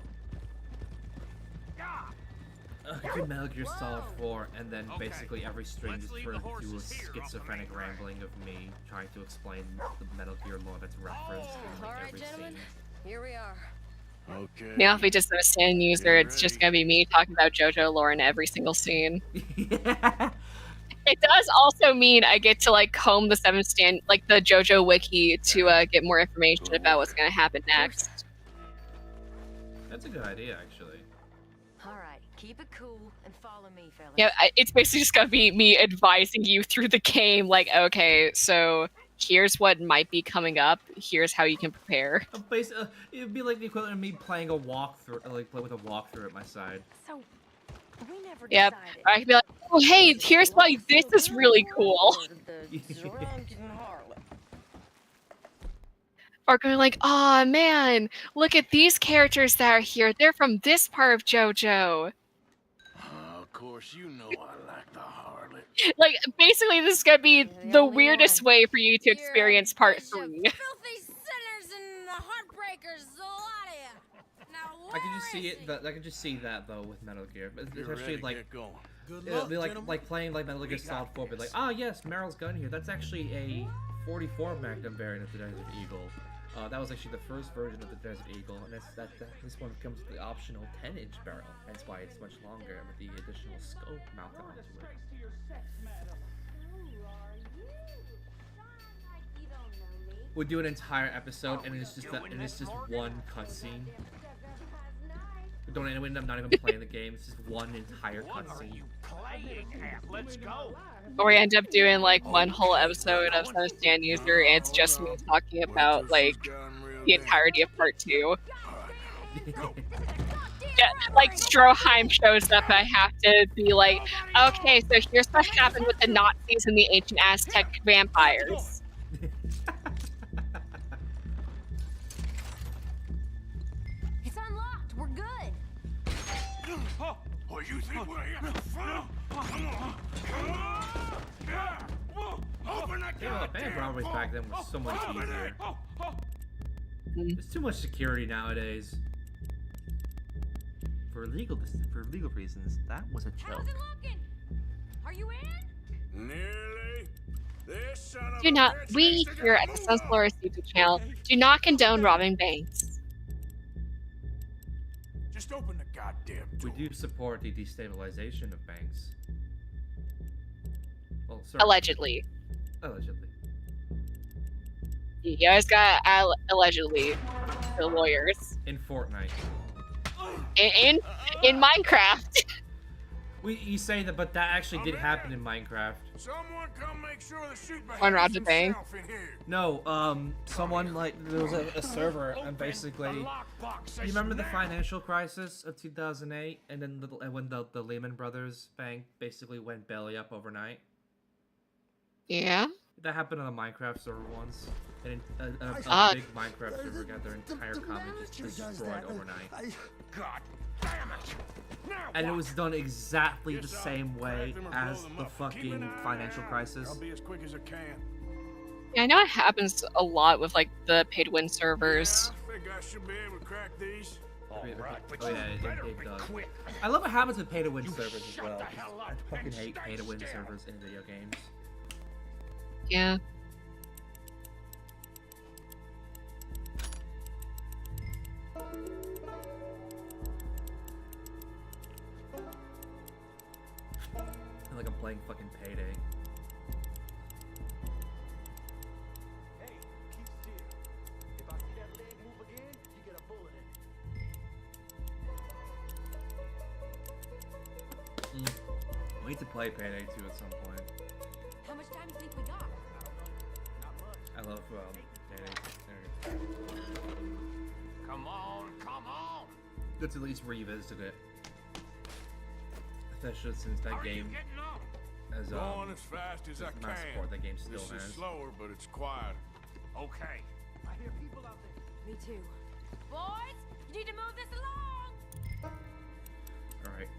Good Metal Gear Solid 4, and then Okay. basically every stream Let's just leave turned the into a horses here off the schizophrenic main road. rambling of me trying to explain the Metal Gear lore that's referenced in All like right, every gentlemen. scene. Here we are. Okay. Now if we just have a stand user, it's just gonna be me talking about JoJo lore in every single scene. Yeah. It does also mean I get to like comb the the JoJo wiki to get more information about what's gonna happen next. That's a good idea, actually. All right, keep it cool and follow me, fellas. Yeah, it's basically just gonna be me advising you through the game, like, okay, so here's what might be coming up, here's how you can prepare. It'd be like the equivalent of me playing a walkthrough, like play with a walkthrough at my side. So, we never Yep. decided. I can be like, oh hey, here's why this is really cool. The drunken harlot. Or going like, aw man, look at these characters that are here, they're from this part of JoJo. Of course, you know I like the harlot. Like, basically this is gonna be the the only weirdest one. way for you to experience part 3. Filthy sinners and the heartbreakers, a lot of ya. Now, I can just see where it. is I can just see that though with Metal Gear, but You're especially ready, like get going. it'll be like playing like Metal Gear Solid 4, but like, oh yes, Meryl's gun here. That's actually a 44 Magnum variant of the Desert Eagle. That was actually the first version of the Desert Eagle, and this one comes with the optional 10-inch barrel. That's why it's much longer with the additional scope mounted onto it. We'll do an entire episode, and it's just one cutscene. We end up not even playing the game. It's just one entire What are cutscene. you playing at? Let's go. Or we end up doing like one whole episode of Son of Stand User, and it's just me talking about like the entirety of part 2. Yeah, like Stroheim shows up, I have to be like, okay, so here's what happened with the Nazis and the ancient Aztec vampires. It's unlocked. We're good. Oh, you think we're here for fun? Come on. Come on. Open the Yeah, bank robberies back then was so much easier. There's too much security nowadays. For legal reasons, that was a joke. How's it looking? Are you in? Nearly. This son of Do a not, bitch we needs to here get at the moved on. Solaris YouTube channel do not condone robbing banks. Just open the goddamn We door. do support the destabilization of banks. Well, sorry. Allegedly. Allegedly. You guys got allegedly the lawyers. In Fortnite. In Minecraft. You say that, but that actually did happen in Minecraft. Someone come make sure the shoot One robbed a bank. in here. No, someone like there was a server and basically, you remember the financial crisis of 2008, and then when the Lehman Brothers bank basically went belly up overnight. Yeah. That happened on a Minecraft server once, and a big Minecraft server got their entire economy just destroyed overnight. God damn it! Now And it was done exactly the same way as the fucking financial crisis. I'll be as quick as I can. Yeah, I know it happens a lot with like the pay-to-win servers. I think I should be able to crack these. all right, but Oh, you yeah, it better be does. quick. I love what happens with pay-to-win You servers as shut well. the hell up I fucking and hate stay pay-to-win still. servers in video games. Yeah. I feel like I'm playing fucking Payday. Hey, keep still. If I see that leg move again, you get a bullet in it. We need to play Payday 2 at some point. How much time do you think we got? I love Payday. Come on, come on. Let's at least revisit it. Especially since that How are you game getting on? has Going as fast as I the can. amount of support that game still This has. is slower, but it's quiet. Okay. I hear people out there. Me too. Boys, you need to move this along. All right.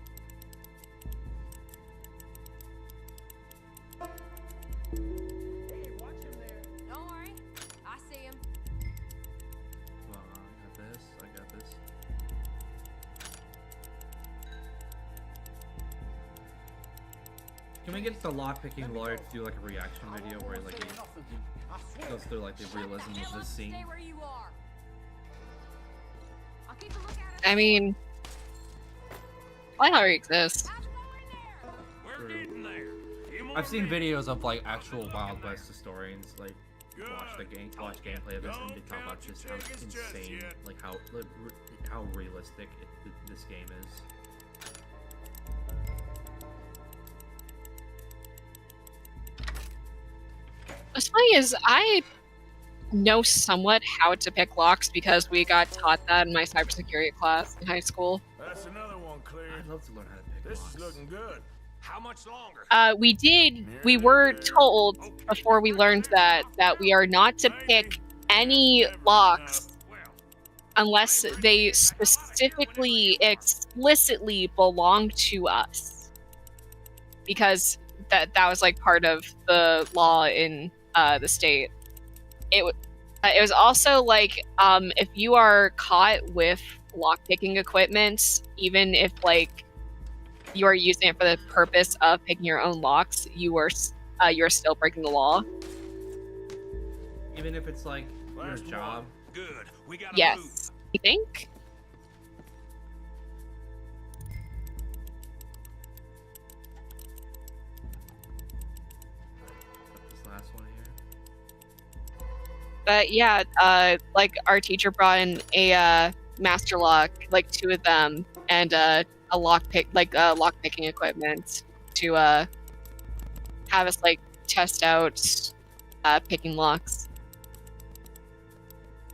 Hey, watch him there. Don't worry, I see him. Well, I got this. I got this. Can we get the lockpicking lawyer to do like a reaction video where like he goes through like the realism of this scene? Stay where you are. I'll keep a lookout. I mean, why not exist? We're getting there. Few more I've seen minutes. videos of like actual Wild West historians like watch gameplay of this and they talk about just how insane, like how realistic this game is. What's funny is I know somewhat how to pick locks because we got taught that in my cybersecurity class in high school. That's another one cleared. I'd love to learn how to pick This locks. is looking good. How much longer? We were told before we learned that we are not to pick any locks Well, unless they specifically, explicitly belong to us. Because that was like part of the law in the state. It was also like if you are caught with lockpicking equipment, even if like you are using it for the purpose of picking your own locks, you're still breaking the law. Even if it's like your Last one. job. good. We gotta move. Yes, I think. This last one here. But yeah, like our teacher brought in a master lock, like 2 of them, and a lockpick, like lockpicking equipment to have us like test out picking locks.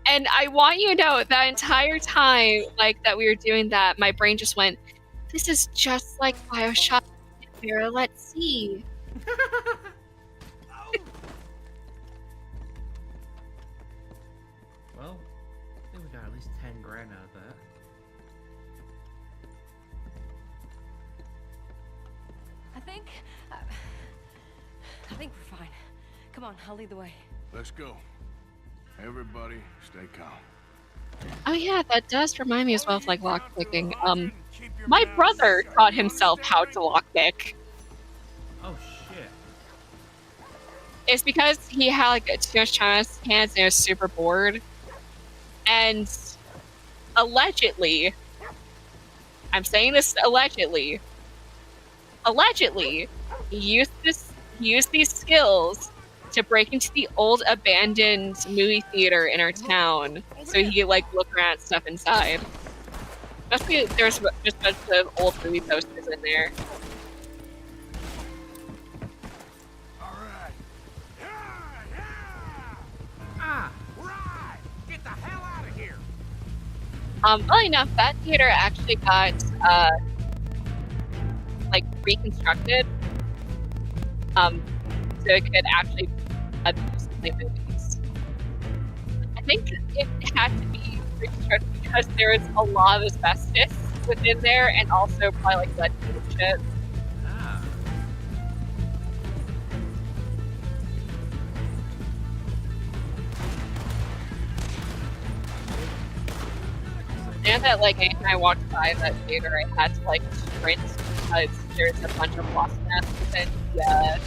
And I want you to know that entire time, like that we were doing that, my brain just went, "This is just like Bioshock. Here, let's see." Well, I think we got at least 10 grand out of that. I think we're fine. Come on, I'll lead the way. Let's go. Everybody, stay calm. Oh yeah, that does remind me as well of like lockpicking. My brother taught himself how to lockpick. Oh shit. It's because he had like too much time on his hands and he was super bored. And allegedly, I'm saying this allegedly, he used these skills to break into the old abandoned movie theater in our town, so he could like look around at stuff inside. Must be there's just a bunch of old movie posters in there. Alright. Ah! Right! Get the hell out of here! Funnily enough, that theater actually got like reconstructed. So it could actually play movies. I think it had to be reconstructed because there was a lot of asbestos within there, and also probably like lead and shit. Ah. And that like anytime I walked by that theater, I had to like sprint because there's a bunch of wasp nests within the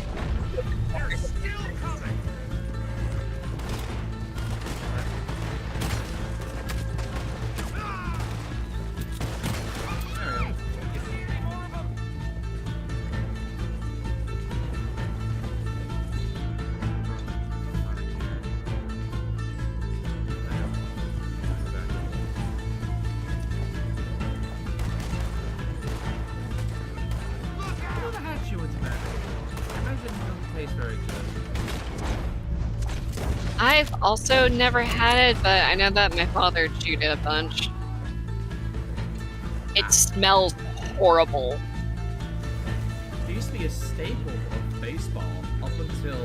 I've also never had it, but I know that my father chewed it a bunch. It smells horrible. It used to be a staple of baseball up until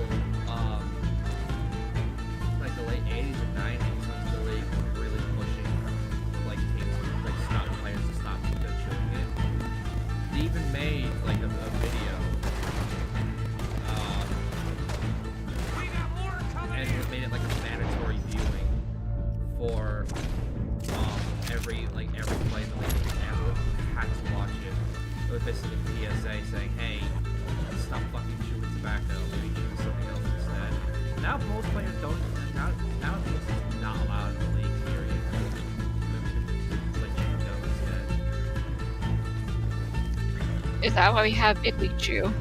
like the late 80s and 90s, when the league was really pushing like teams like stop players to stop chewing it. They even made like a video and it made it like a mandatory viewing for every play in the league ever had to watch it. It was basically a PSA saying, hey, stop fucking chewing tobacco, maybe chew something else instead. Now most players don't, now it's not allowed in the league, period. Like chew gum instead. Is that why we have Big League Chew?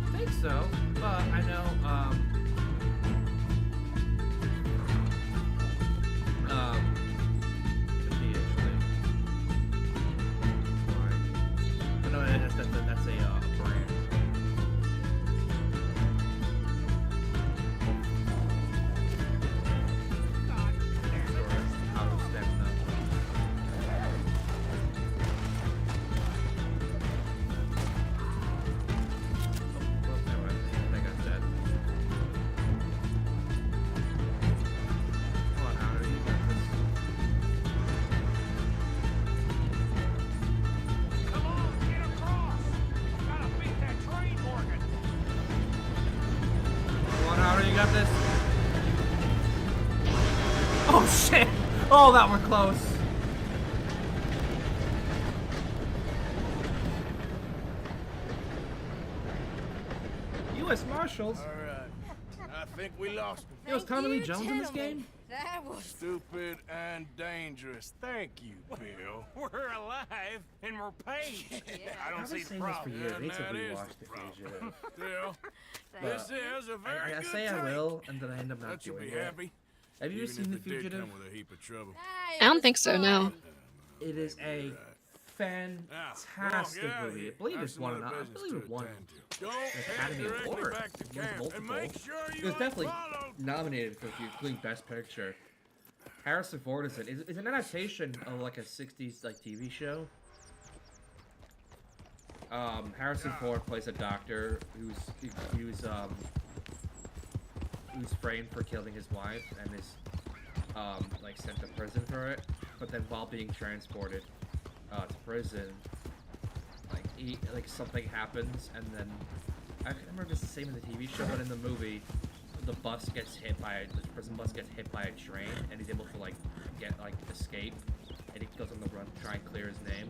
I think so, but I know, could be actually. Why? I know that's a brand. How to step up. Come on, get across! Gotta beat that train, Morgan! You got this? Oh shit! Oh, that were close. U.S. Marshals? Alright. I think we lost him. It was Tommy Lee Jones in this game? That was Stupid and dangerous. Thank you, Bill. We're alive and we're paid. I don't I've see been the saying this for problem. years. I need to that is rewatch the The Fugitive. Still, this is a very I good say I take. will, and then I end up not That you'll doing be it. happy. Have you ever Even seen if The it did Fugitive? come with a heap of trouble. I don't think so, no. It is a fantastic movie. I believe it's won an Academy Award. It was multiple. It was definitely nominated for including Best Picture. Harrison Ford is it. It's an adaptation of like a 60s like TV show. Harrison Ford plays a doctor who's framed for killing his wife and is like sent to prison for it. But then while being transported to prison, like something happens, and then I can't remember if it's the same in the TV show, but in the movie, the prison bus gets hit by a train, and he's able to escape, and he goes on the run to try and clear his name,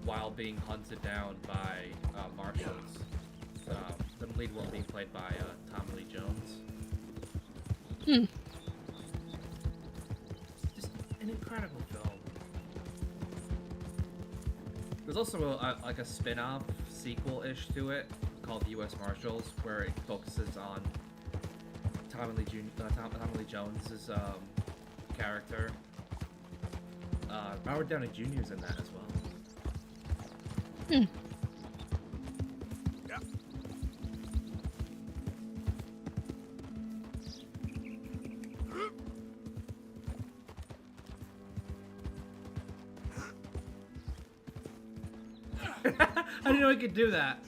while being hunted down by marshals. The lead one being played by Tommy Lee Jones. It's just an incredible film. There's also a spin-off sequel-ish to it called U.S. Marshals, where it focuses on Tommy Lee Jones's character. Robert Downey Jr.'s in that as well. I didn't know I could do that.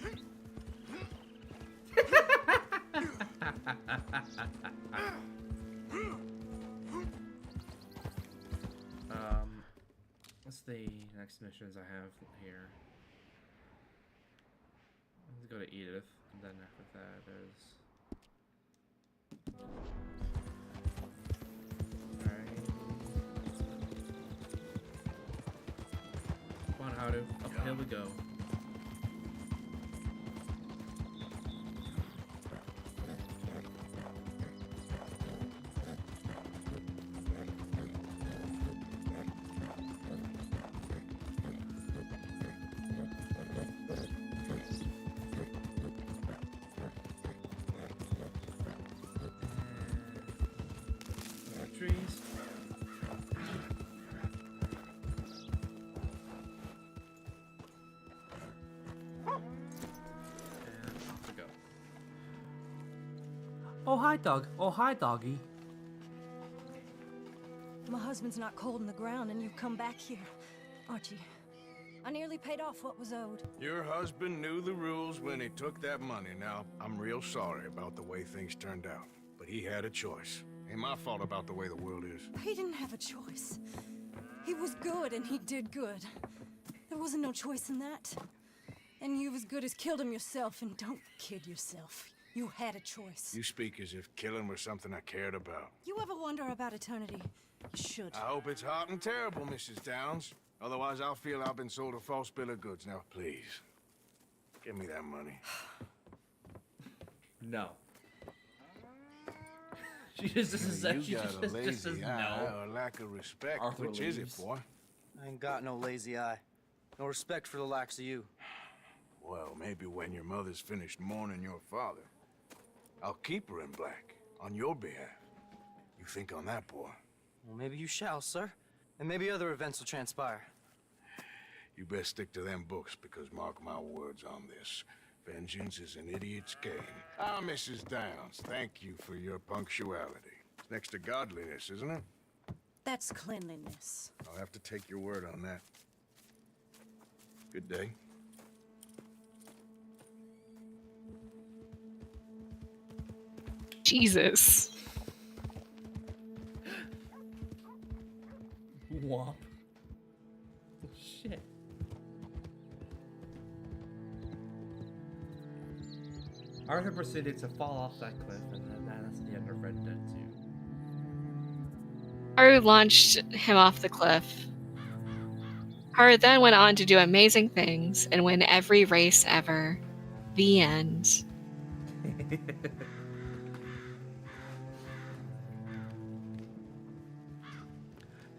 What's the next missions I have here? Let's go to Edith, and then after that there's... Alright. Come on, Haru. Uphill we go. Oh, hi, Doug. Oh, hi, doggy. My husband's not cold in the ground, and you've come back here. Archie, I nearly paid off what was owed. Your husband knew the rules when he took that money. Now, I'm real sorry about the way things turned out. But he had a choice. Ain't my fault about the way the world is. He didn't have a choice. He was good, and he did good. There wasn't no choice in that. And you've as good as killed him yourself, and don't kid yourself. You had a choice. You speak as if killing was something I cared about. You ever wonder about eternity? You should. I hope it's hot and terrible, Mrs. Downs. Otherwise, I'll feel I've been sold a false bill of goods. Now, please, give me that money. No. She just says no. Or lack of respect. Arthur Which leaves. is it, boy? I ain't got no lazy eye. No respect for the likes of you. Well, maybe when your mother's finished mourning your father, I'll keep her in black, on your behalf. You think on that, boy? Well, maybe you shall, sir. And maybe other events will transpire. You best stick to them books, because mark my words on this. Vengeance is an idiot's game. Ah, Mrs. Downs, thank you for your punctuality. It's next to godliness, isn't it? That's cleanliness. I'll have to take your word on that. Good day. Jesus. Womp. Shit. Arthur proceeded to fall off that cliff, and then that's the end of Red Dead 2. Haru launched him off the cliff. Haru then went on to do amazing things and win every race ever. The end.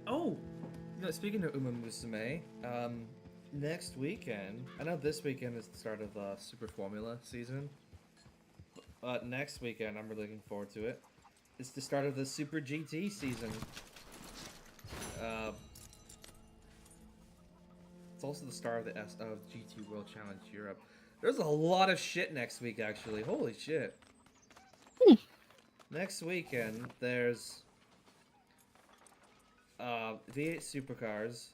Oh, you know, speaking of Uma Musume, next weekend, I know this weekend is the start of the Super Formula season, but next weekend, I'm really looking forward to it. It's the start of the Super GT season. It's also the star of the GT World Challenge Europe. There's a lot of shit next week, actually. Holy shit. Next weekend, there's V8 Supercars,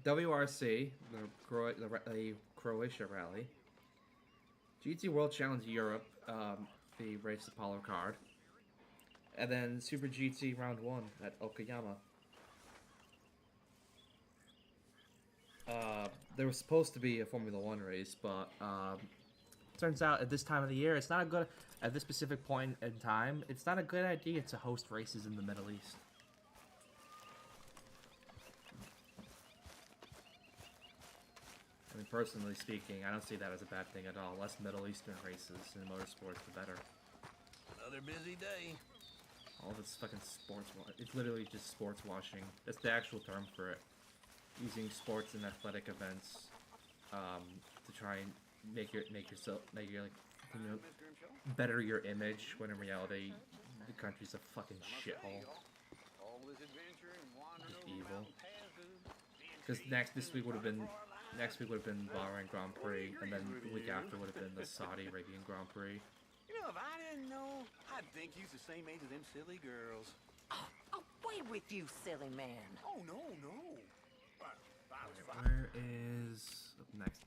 WRC, the Croatia Rally, GT World Challenge Europe, the Race Apollo card, and then Super GT Round 1 at Okayama. There was supposed to be a Formula 1 race, but turns out at this time of the year, it's not a good, at this specific point in time, it's not a good idea to host races in the Middle East. I mean, personally speaking, I don't see that as a bad thing at all. Less Middle Eastern races in motorsports, the better. Another busy day. All this fucking it's literally just sports washing. That's the actual term for it. Using sports and athletic events to try and make your better your image, when in reality the country's a fucking shithole. Just evil. Because next week would have been Bahrain Grand Prix, and then the week after would have been the Saudi Arabian Grand Prix. You know, if I didn't know, I'd think you's the same age as them silly girls. Away with you, silly man. Oh, no. Where is up next?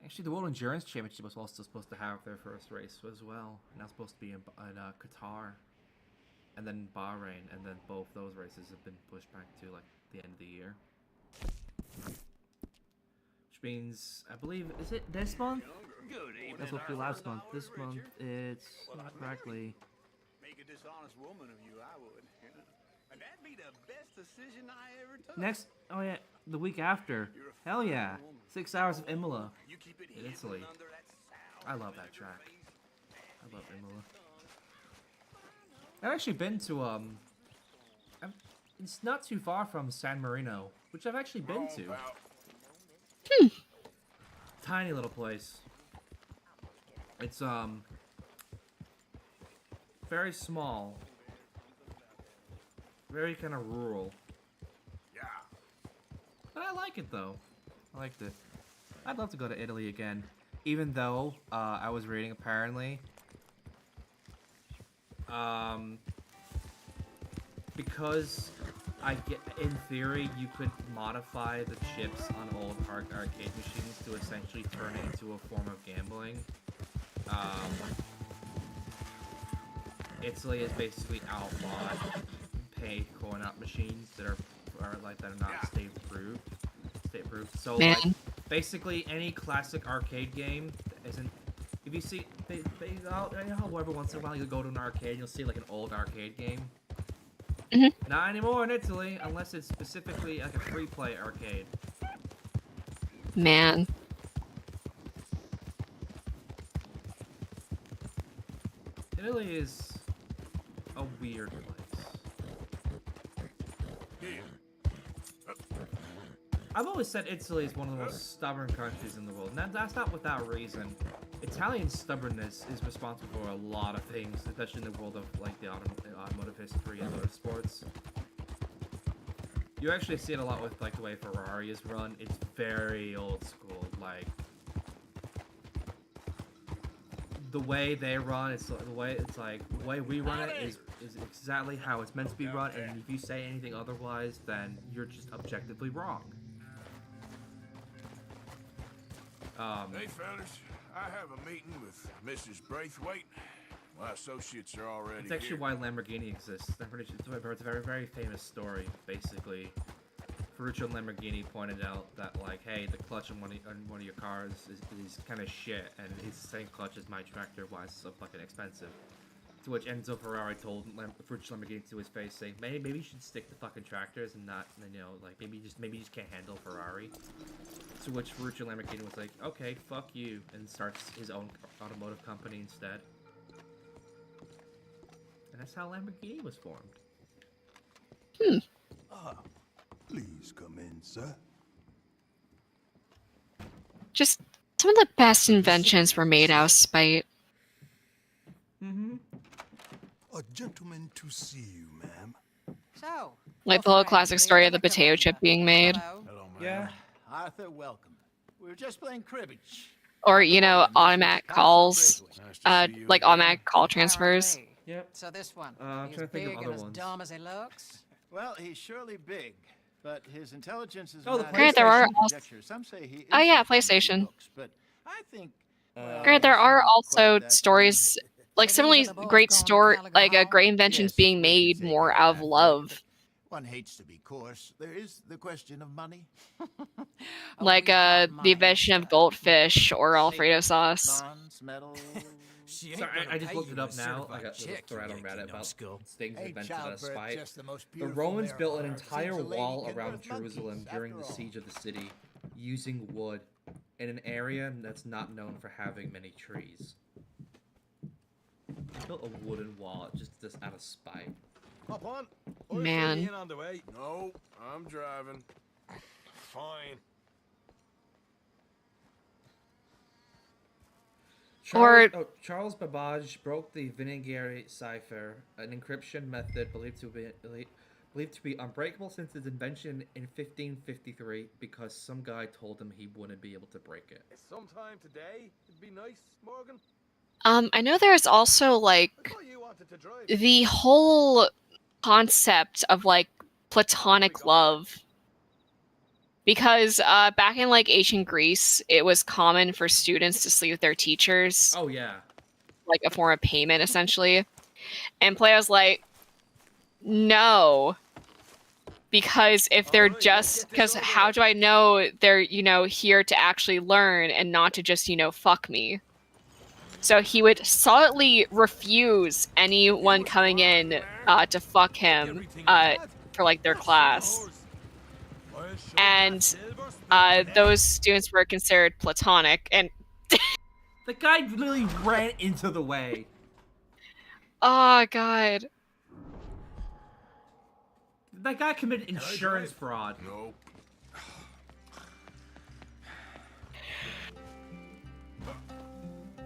Actually, the World Endurance Championship was also supposed to have their first race as well. Now it's supposed to be in Qatar, and then Bahrain, and then both those races have been pushed back to like the end of the year. Which means, I believe, is it this month? That's what we last month. This month, it's correctly. Make a dishonest woman of you, I would. And that'd be the best decision I ever took. Next, oh yeah, the week after. Hell yeah, 6 hours of Imola in Italy. I love that track. I love Imola. I've actually been to it's not too far from San Marino, which I've actually been to. Tiny little place. It's very small. Very kind of rural. Yeah. But I like it though. I liked it. I'd love to go to Italy again. Even though I was reading apparently because in theory you could modify the chips on old arcade machines to essentially turn it into a form of gambling. Italy is basically outlawed pay coin-op machines that are not state approved. So like basically any classic arcade game isn't. If you see, you know, every once in a while you go to an arcade and you'll see like an old arcade game. Not anymore in Italy, unless it's specifically like a free play arcade. Man. Italy is a weird place. I've always said Italy is one of the most stubborn countries in the world. Now, that's not without reason. Italian stubbornness is responsible for a lot of things, especially in the world of like the automotive history and motorsports. You actually see it a lot with like the way Ferrari is run. It's very old school. Like the way they run, the way we run it is exactly how it's meant to be run. And if you say anything otherwise, then you're just objectively wrong. Hey fellas, I have a meeting with Mrs. Braithwaite. My associates are already It's actually why Lamborghini exists. I'm pretty sure it's a very, very famous story. Basically, Ferruccio and Lamborghini pointed out that like, hey, the clutch on one of your cars is kind of shit, and it's the same clutch as my tractor. Why it's so fucking expensive? To which Enzo Ferrari told Ferruccio Lamborghini to his face, saying, maybe you should stick to fucking tractors and not, you know, like maybe you just can't handle Ferrari. To which Ferruccio Lamborghini was like, okay, fuck you, and starts his own automotive company instead. And that's how Lamborghini was formed. Please come in, sir. Just some of the best inventions were made out of spite. A gentleman to see you, ma'am. So, Like the whole classic story of the potato chip being made. hello. Yeah. Arthur, welcome. We were just playing cribbage. Or, you know, automatic calls, like automatic call transfers. Yep. So this one, I'm he's trying to think of big other and as ones. dumb as he looks. Well, he's surely big, but his intelligence is Oh, the not Granted, there are also... conjecture. Some say he Oh yeah, is as dumb as he PlayStation. looks, but I think Granted, there are not also quite that stories, like similarly great story, like great inventions Yes, being we made can say more kind out of that, love. One hates to be coarse. There is the question of money. Like the invention of goldfish or Alfredo sauce. Bonds, metals. Sorry, I just looked it up now. I got a little thread on Reddit about things invented out of spite. The Romans built an entire wall around Jerusalem during the siege of the city using wood in an area that's not known for having many trees. They built a wooden wall just out of spite. Hop on. Man. In on the way. No, I'm driving. Fine. Charles Babbage broke the Vinegar cipher, an encryption method believed to be unbreakable since its invention in 1553, because some guy told him he wouldn't be able to break it. Sometime today, it'd be nice, Morgan. I know there's also like the whole concept of like platonic love, because back in like ancient Greece, it was common for students to sleep with their teachers. Oh yeah, like a form of payment essentially. And Plato's like, no, because if they're just, because how do I know they're, you know, here to actually learn and not to just, you know, fuck me? So he would solidly refuse anyone coming in to fuck him for like their class. And those students were considered platonic. And the guy literally ran into the way. Oh god. That guy committed insurance fraud. Nope.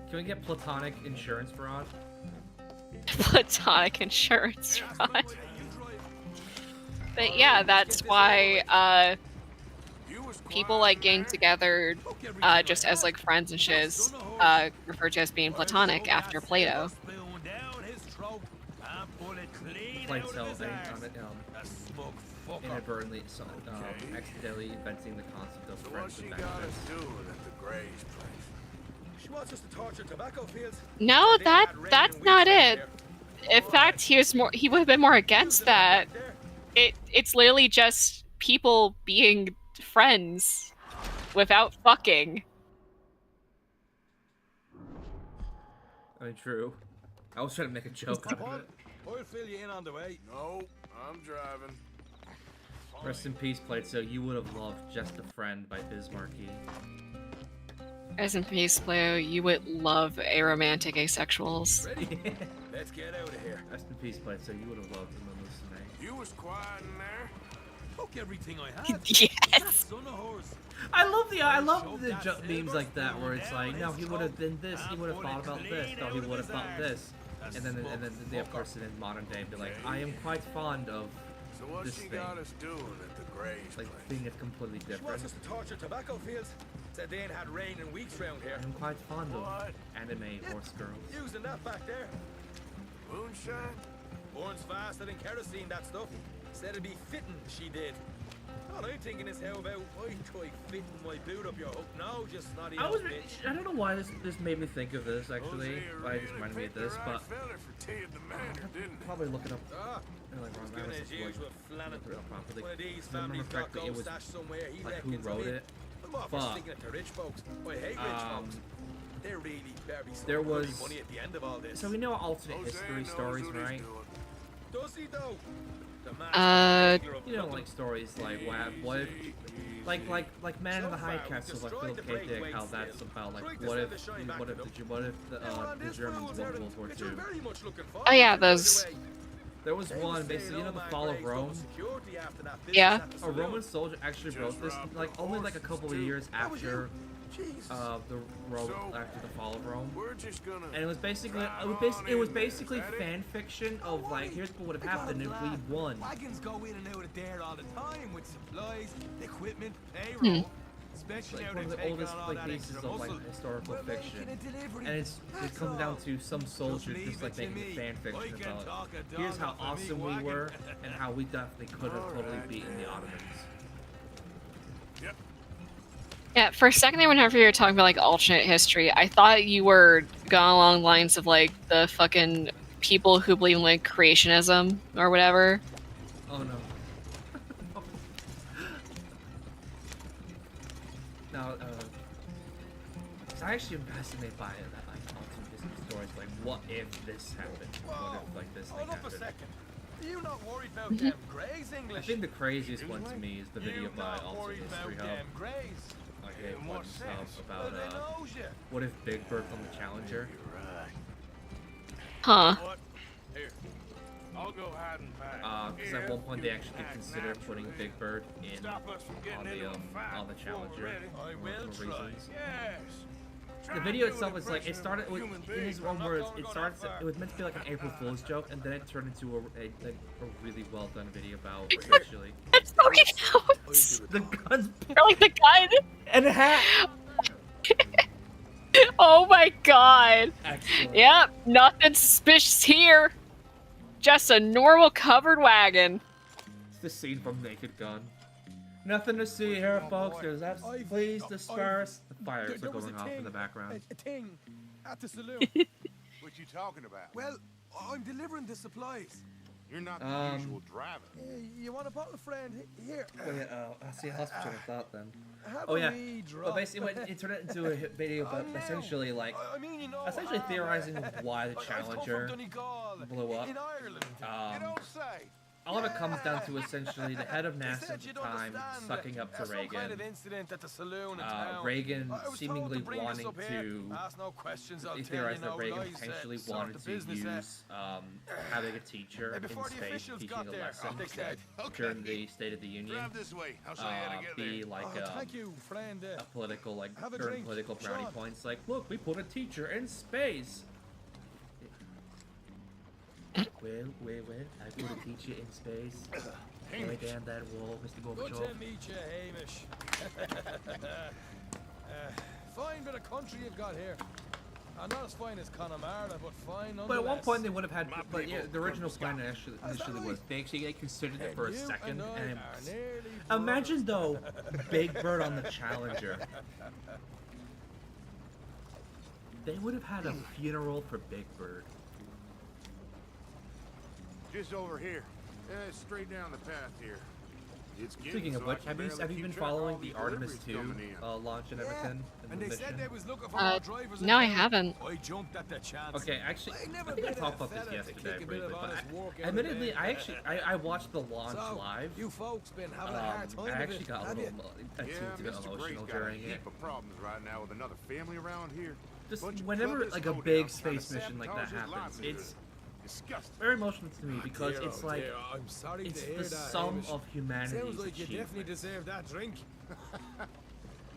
Can we get platonic insurance fraud? Platonic insurance fraud. But yeah, that's why people like getting together just as like friends and shiz referred to as being platonic after Plato. Plato inadvertently, accidentally inventing the concept of friends with benefits. She wants us to torture tobacco fields. No, that's not it. In fact, he would have been more against that. It's literally just people being friends without fucking. I mean, true. I was trying to make a joke out of it. I'll fill you in on the way. No, I'm driving. Rest in peace, Plato. You would have loved Just a Friend by Bismarcky. Rest in peace, Plato. You would love aromantic asexuals. Ready? Let's get out of here. Rest in peace, Plato. You would have loved him on listening. You was quiet in there. Took everything I had. Yes. Son of horse. I love the memes like that where it's like, no, he would have been this, he would have thought about this, no, he would have thought this, and then they of course in modern day be like, I am quite fond of this thing. Got us doing at the Grays like being it completely different. She wants us to torture tobacco fields. Said they ain't had rain in weeks round here. I'm quite fond of anime horse girls. Using that back there. Moonshine? Burns faster than kerosene, that stuff. Said it'd be fitting, she did. All I'm thinking is how about I try fitting my boot up your hook now, just not even bitch. I don't know why this made me think of this actually. Why it just reminded me of this, but probably look it up. It was like who wrote it, but there was. So we know alternate history stories, right? Does he though? You know, like stories like what if, like Man in the High Castle, like Philip K. Dick, how that's about like what if the Germans won World War II. Oh yeah, those. There was one basically, you know, the Fall of Rome. Yeah. A Roman soldier actually wrote this like only like a couple of years after the Rome after the fall of Rome. We're just gonna. And it was basically fan fiction of like, here's what would have happened if we won. Wagons go in and out of there all the time with supplies, equipment, payroll. Especially Like now one of they're the taking oldest on all like that pieces extra of like muscle. historical We're fiction, making a delivery. and it comes down to some soldiers just like making a fan fiction about here's how awesome we were and how we definitely could have totally beaten the Ottomans. Yep. Yeah, for a second there, whenever you were talking about like alternate history, I thought you were going along lines of like the fucking people who believe in like creationism or whatever. Oh no. Now, I actually am fascinated by it, that like alternate history stories, like what if this happened? What if like this thing Hold up a happened? second. Are you not worried about them Greys, English? I think the craziest one to me is the video by Alternate History Hub. Them Greys. Like they In put what stuff sense? about Well, they knows you. what if Big Bird from the Challenger? Huh. What? Here. I'll go hide and pack. Because at one point they actually did consider putting Big Bird in Stop us from getting into a fight on the before we're Challenger ready. I for will multiple try. reasons. Yes. The video itself is like, it started with, in his own words, it was meant to be like an April Fool's joke, and then it turned into a really well done video about essentially It's Smoky Jones! the guns Or like the gun! and a hat. Oh my god! Excellent. Yep, nothing suspicious here. Just a normal covered wagon. It's the scene from Naked Gun. Nothing to see here, folks. There's please disperse. The fires are going off in the background. A thing at the saloon. What you talking about? Well, I'm delivering the supplies. You're not the usual driver. You want a bottle, friend? Here. Oh yeah, I see a hospital with that then. Have Oh a yeah. wee Well, drop. basically, it turned it into a video, but essentially like, I mean, you know, essentially theorizing why the I've come from Challenger Donegal, blew up. in Ireland. You don't say. All of it comes down to essentially the head of They NASA said at the you'd time understand sucking up to some kind of Reagan. incident at the saloon in town. Reagan I was told seemingly to bring this wanting up here. to Ask no questions, I'll they tell you theorized that no Reagan lies, potentially sort wanted the to business, use having a teacher in before the space officials teaching got a there, lesson they said, during the State of the Union. Drive this way. I'll show you how to get Be there. like thank you, friend. a political like have a during drink. political brownie Sean. points like, look, we put a teacher in space. Well, I put a teacher in space. Way down that wall, Mr. Good Gorbachev. to meet you, Hamish. Fine bit of country you've got here. Not as fine as Connemara, but fine nonetheless. But at one point they would have had, but yeah, the original plan initially was they actually considered it for a second, and imagine though, Big Bird on the Challenger. They would have had a funeral for Big Bird. Just over here. Straight down the path here. It's Speaking of which, have you been following the Artemis 2 launch and everything? And they said they was looking for Uh, more drivers. no, I haven't. I jumped at the chance. Okay, actually, I never think I been a talked about this fella to yesterday kick a bit briefly, of but honest work every admittedly, day. I watched the launch So, live. You folks been having a hard time I of actually it, got a have little you? a teensy bit Mr. emotional Gray's got a during it. heap of problems right now with another family around here. Just Bunch of whenever clubbers, like a hoedowns big trying to space mission like that sabotage his happens, livelihood. it's Disgusting. very emotional to me because Dear, it's oh like dear, I'm sorry it's to hear the that, sum Hamish. of humanity's Sounds like you definitely achievements. deserve that drink.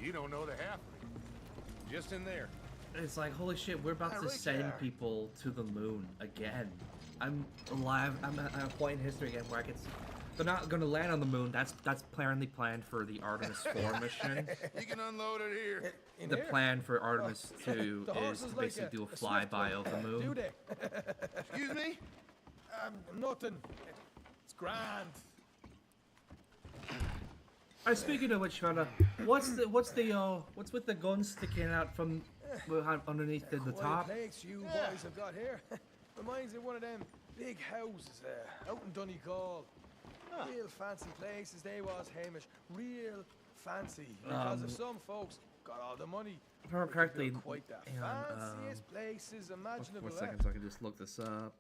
You don't know the half of it. Just in there. It's like, holy shit, we're about to right send there. people to the moon again. I'm alive. I'm at a point in history again where I can. They're not going to land on the moon. That's apparently planned for the Artemis 4 mission. You can unload it here. The plan for Artemis 2 The horse is to like basically do a swift flyby one. of the Do moon. they? Excuse me? Nothing. It's grand. Speaking of which, fella, what's with the gun sticking out from underneath the Quiet top? place you boys have got here. Reminds me of one of them big houses out in Donegal. Real fancy places they was, Hamish. Real fancy. Because if some folks got all the money, If I remember correctly, built quite the hang on, fanciest places imaginable. 1 second so I can just look this up.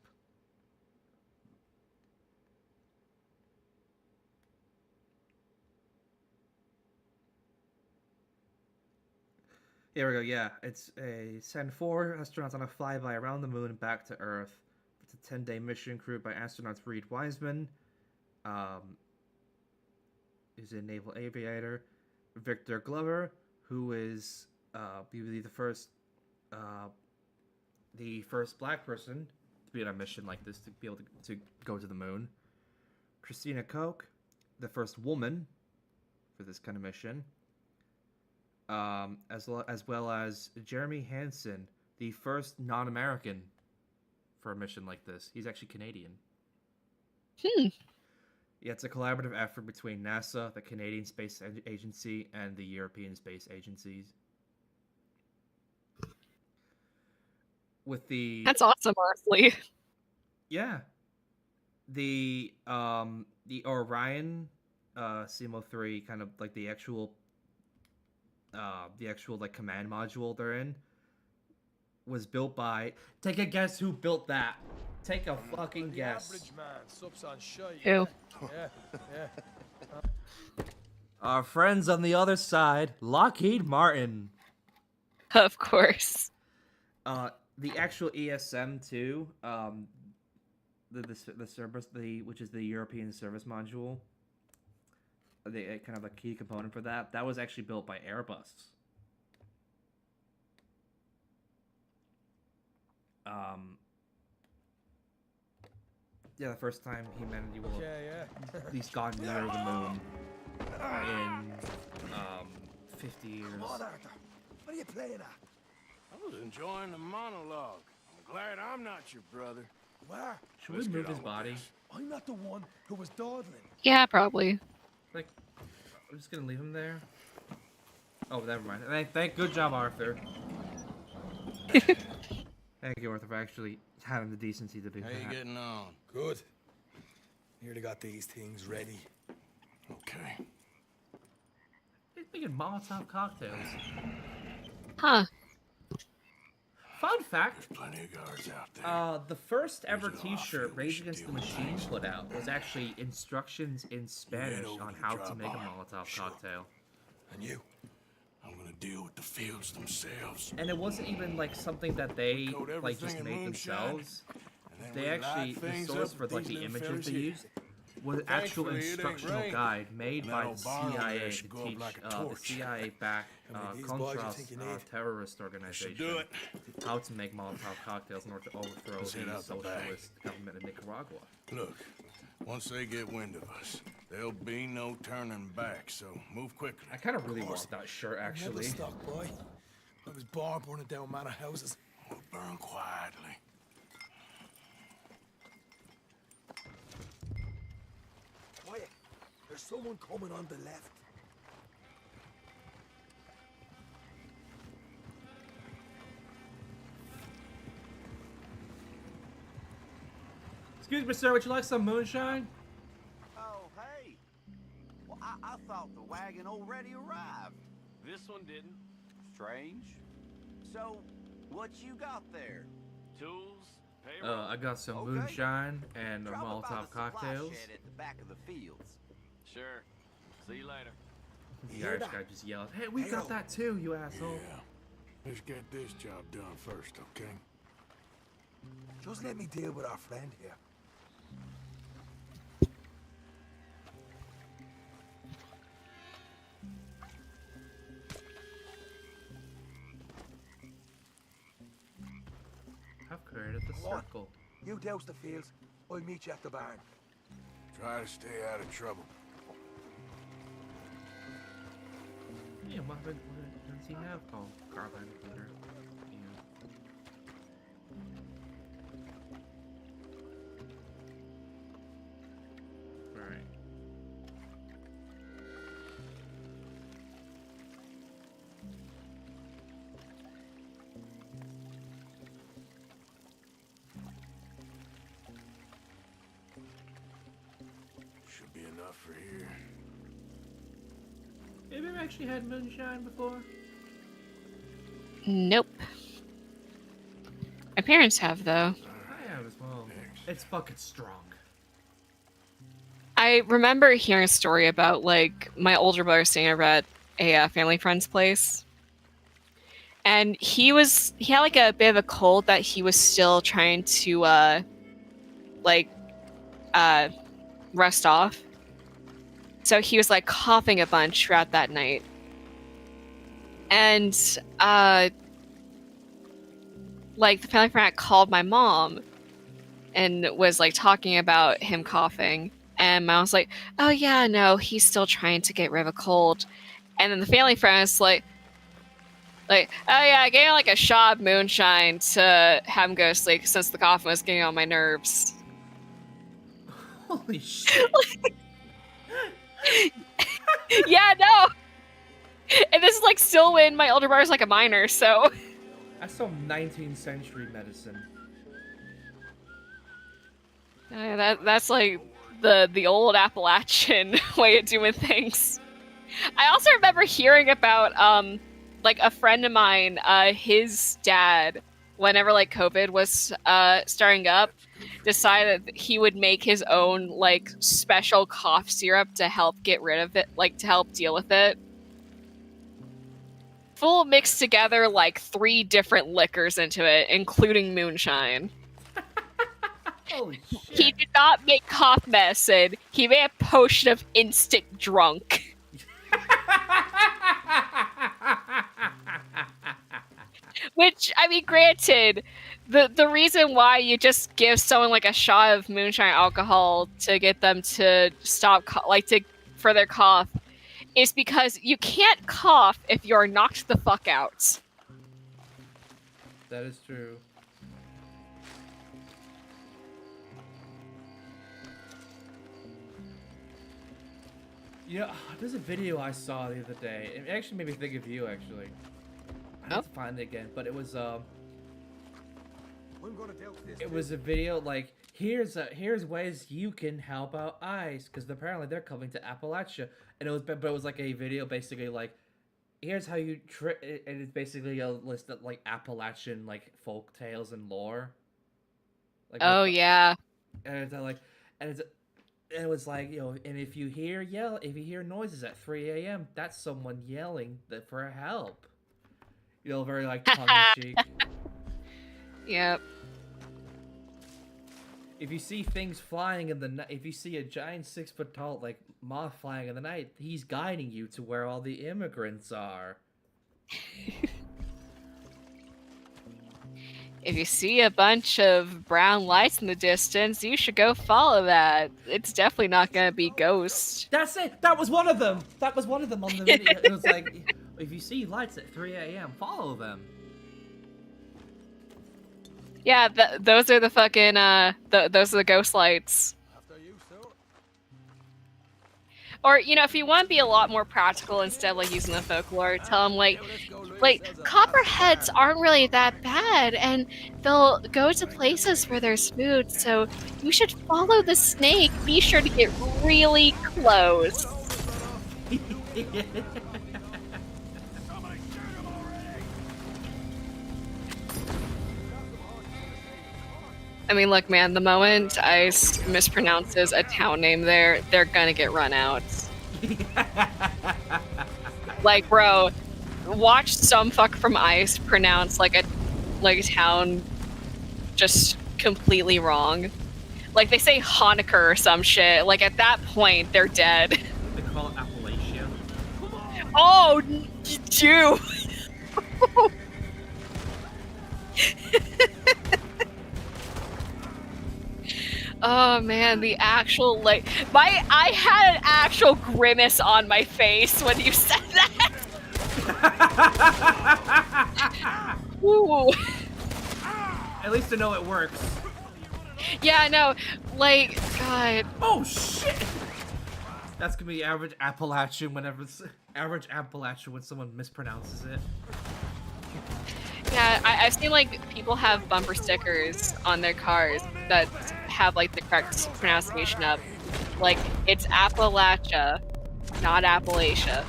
Here we go, yeah. It's a send 4 astronauts on a flyby around the moon and back to Earth. It's a 10-day mission crewed by astronauts Reed Wiseman, who's a naval aviator, Victor Glover, who is be the first black person to be on a mission like this to be able to go to the moon. Christina Koch, the first woman for this kind of mission. As well as Jeremy Hansen, the first non-American for a mission like this. He's actually Canadian. Yeah, it's a collaborative effort between NASA, the Canadian Space Agency, and the European Space Agencies. That's awesome, honestly. Yeah. The Orion CMO3, kind of like the actual like command module they're in, was built by. Take a guess who built that. Take a fucking guess. Average man sups on shite. Who? Yeah. Our friends on the other side, Lockheed Martin. Of course. The actual ESM2, the service, which is the European Service Module, kind of a key component for that was actually built by Airbus. Yeah, the first time humanity will have at least gone near the moon in 50 years. Come on, Arthur. What are you playing at? I was enjoying the monologue. I'm glad I'm not your brother. Where? Should we move his body? I'm not the one who was dawdling. Yeah, probably. Like, I'm just gonna leave him there. Oh, never mind. Thank good job, Arthur. Thank you, Arthur, for actually having the decency to do that. How you getting on? Good. Nearly got these things ready. Okay. He's making Molotov cocktails. Huh. Fun fact. There's plenty of guards out there. The first ever T-shirt Rage Against the Machine put out was actually instructions in Spanish on how to make a Molotov cocktail. And you? I'm gonna deal with the fields themselves. And it wasn't even like something that they like just made themselves. They actually, the source for like the images they used was an actual instructional guide made by the CIA to teach the CIA-backed Contras terrorist organization how to make Molotov cocktails in order to overthrow the socialist government in Nicaragua. Look, once they get wind of us, there'll be no turning back, so move quickly. I kind of really want that shirt, actually. Never stuck, boy. I was born burning down manor houses. We'll burn quietly. Quiet. There's someone coming on the left. Excuse me, sir, would you like some moonshine? Oh, hey. Well, I thought the wagon already arrived. This one didn't. Strange. So, what you got there? Tools, payroll. I got some Okay. moonshine and Drop Molotov about the supply cocktails. shed at the back of the fields. Sure. See you later. The Irish guy just yelled, "Hey, we got that too, you asshole!" Yeah. Let's get this job done first, okay? Just let me deal with our friend here. I've created the Come on. circle. You douse the fields. I'll meet you at the barn. Try to stay out of trouble. Yeah, what does he have? Oh, carbine cleaner. Yeah. Alright. Should be enough for here. Have you ever actually had moonshine before? Nope. My parents have, though. I have as well. It's fucking strong. I remember hearing a story about, like, my older brother staying over at a family friend's place. And he had, like, a bit of a cold that he was still trying to, rest off. So he was, like, coughing a bunch throughout that night. And like the family friend called my mom and was like talking about him coughing, and my mom's like, oh yeah, no, he's still trying to get rid of a cold. And then the family friend is like, oh yeah, I gave him like a shot of moonshine to have him go to sleep since the coughing was getting on my nerves. Holy shit. Yeah, no. And this is like still when my older brother's like a minor, so. That's some 19th century medicine. That's like the old Appalachian way of doing things. I also remember hearing about like a friend of mine, his dad, whenever like COVID was starting up, decided that he would make his own like special cough syrup to help get rid of it, like to help deal with it. Full mixed together like 3 different liquors into it, including moonshine. Holy shit. He did not make cough medicine. He made a potion of instant drunk. Which, I mean, granted, the reason why you just give someone like a shot of moonshine alcohol to get them to stop, for their cough, is because you can't cough if you're knocked the fuck out. That is true. You know, there's a video I saw the other day. It actually made me think of you, actually. I have to find it again, but it was a video like here's ways you can help out ICE, because apparently they're coming to Appalachia, and it was like a video basically like here's how you and it's basically a list of like Appalachian like folk tales and lore. Like, oh yeah. And it's like, and it was like, you know, and if you hear noises at 3 a.m., that's someone yelling for help. You know, very like tongue-in-cheek. Yep. If you see things flying in the night, if you see a giant 6-foot tall like moth flying in the night, he's guiding you to where all the immigrants are. If you see a bunch of brown lights in the distance, you should go follow that. It's definitely not gonna be ghosts. That's it! That was one of them! That was one of them on the video. It was like, if you see lights at 3 a.m., follow them. Yeah, those are the fucking, those are the ghost lights. Or, you know, if you want to be a lot more practical instead of, like, using the folklore, tell them, like, copperheads aren't really that bad, and they'll go to places where there's food, so you should follow the snake. Be sure to get really close. I mean, look, man, the moment ICE mispronounces a town name there, they're gonna get run out. Like, bro, watch some fuck from ICE pronounce like a town just completely wrong. Like, they say Honecker or some shit. Like, at that point, they're dead. They call it Appalachia. Oh, you! Oh man, the actual, like, I had an actual grimace on my face when you said that. Ooh. At least to know it works. Yeah, no, like, God. Oh shit! That's gonna be average Appalachian average Appalachian when someone mispronounces it. Yeah, I've seen, like, people have bumper stickers on their cars that have, like, the correct pronunciation of, like, it's Appalachia, not Appalachia.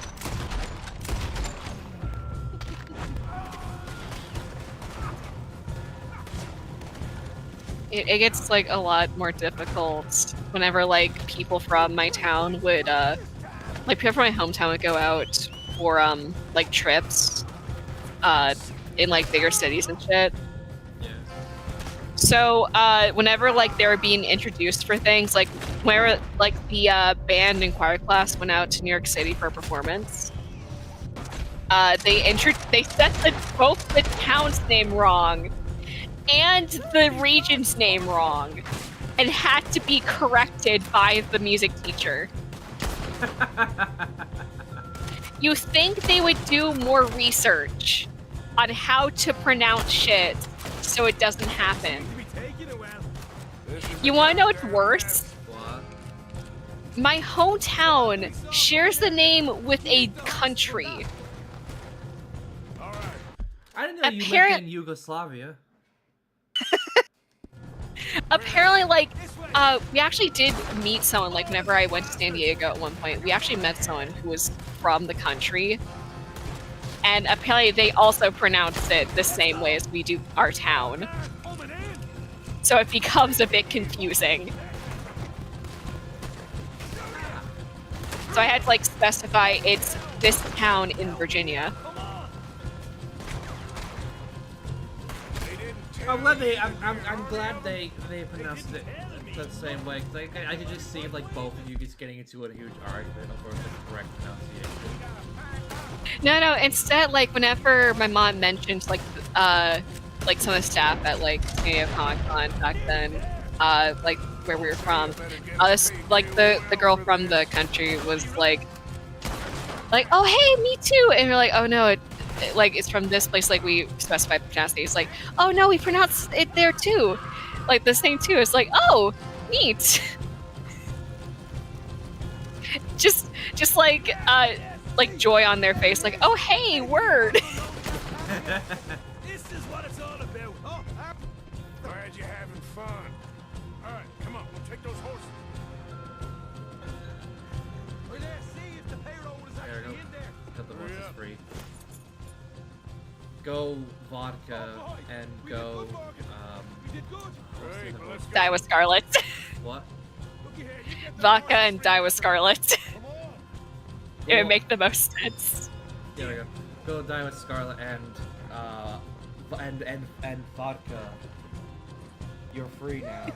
It gets, like, a lot more difficult whenever, like, people from my town would, like, people from my hometown would go out for, like, trips, in, like, bigger cities and shit. Yeah. So, whenever, like, they were being introduced for things, like, whenever, like, the, band and choir class went out to New York City for a performance, they set both the town's name wrong and the region's name wrong, and had to be corrected by the music teacher. You think they would do more research on how to pronounce shit so it doesn't happen? You want to know what's worse? What? My hometown shares the name with a country. I didn't know you lived in Yugoslavia. Apparently, like, we actually did meet someone, like, whenever I went to San Diego at one point, we actually met someone who was from the country. And apparently they also pronounced it the same way as we do our town. So it becomes a bit confusing. So I had to, like, specify it's this town in Virginia. I'm glad they pronounced it the same way. Cause I could just see like both of you just getting into a huge argument over the correct pronunciation. No. Instead, like whenever my mom mentioned like some of the staff at like San Diego Comic-Con back then, like where we were from, like the girl from the country was like, oh hey, me too, and we're like, oh no, it's from this place, like we specified the pronunciation. It's like, oh no, we pronounced it there too, like the same too. It's like, oh, neat. just like joy on their face, like, oh hey, word. This is what it's all about. Oh, glad you're having fun. All right, come on, we'll take those horses. We're there, see if the payroll is actually in there. Cut the horses free. Go vodka and go Die with Scarlet. What? Vodka and Die with Scarlet. It would make the most sense. There we go. Go Die with Scarlet and vodka. You're free now.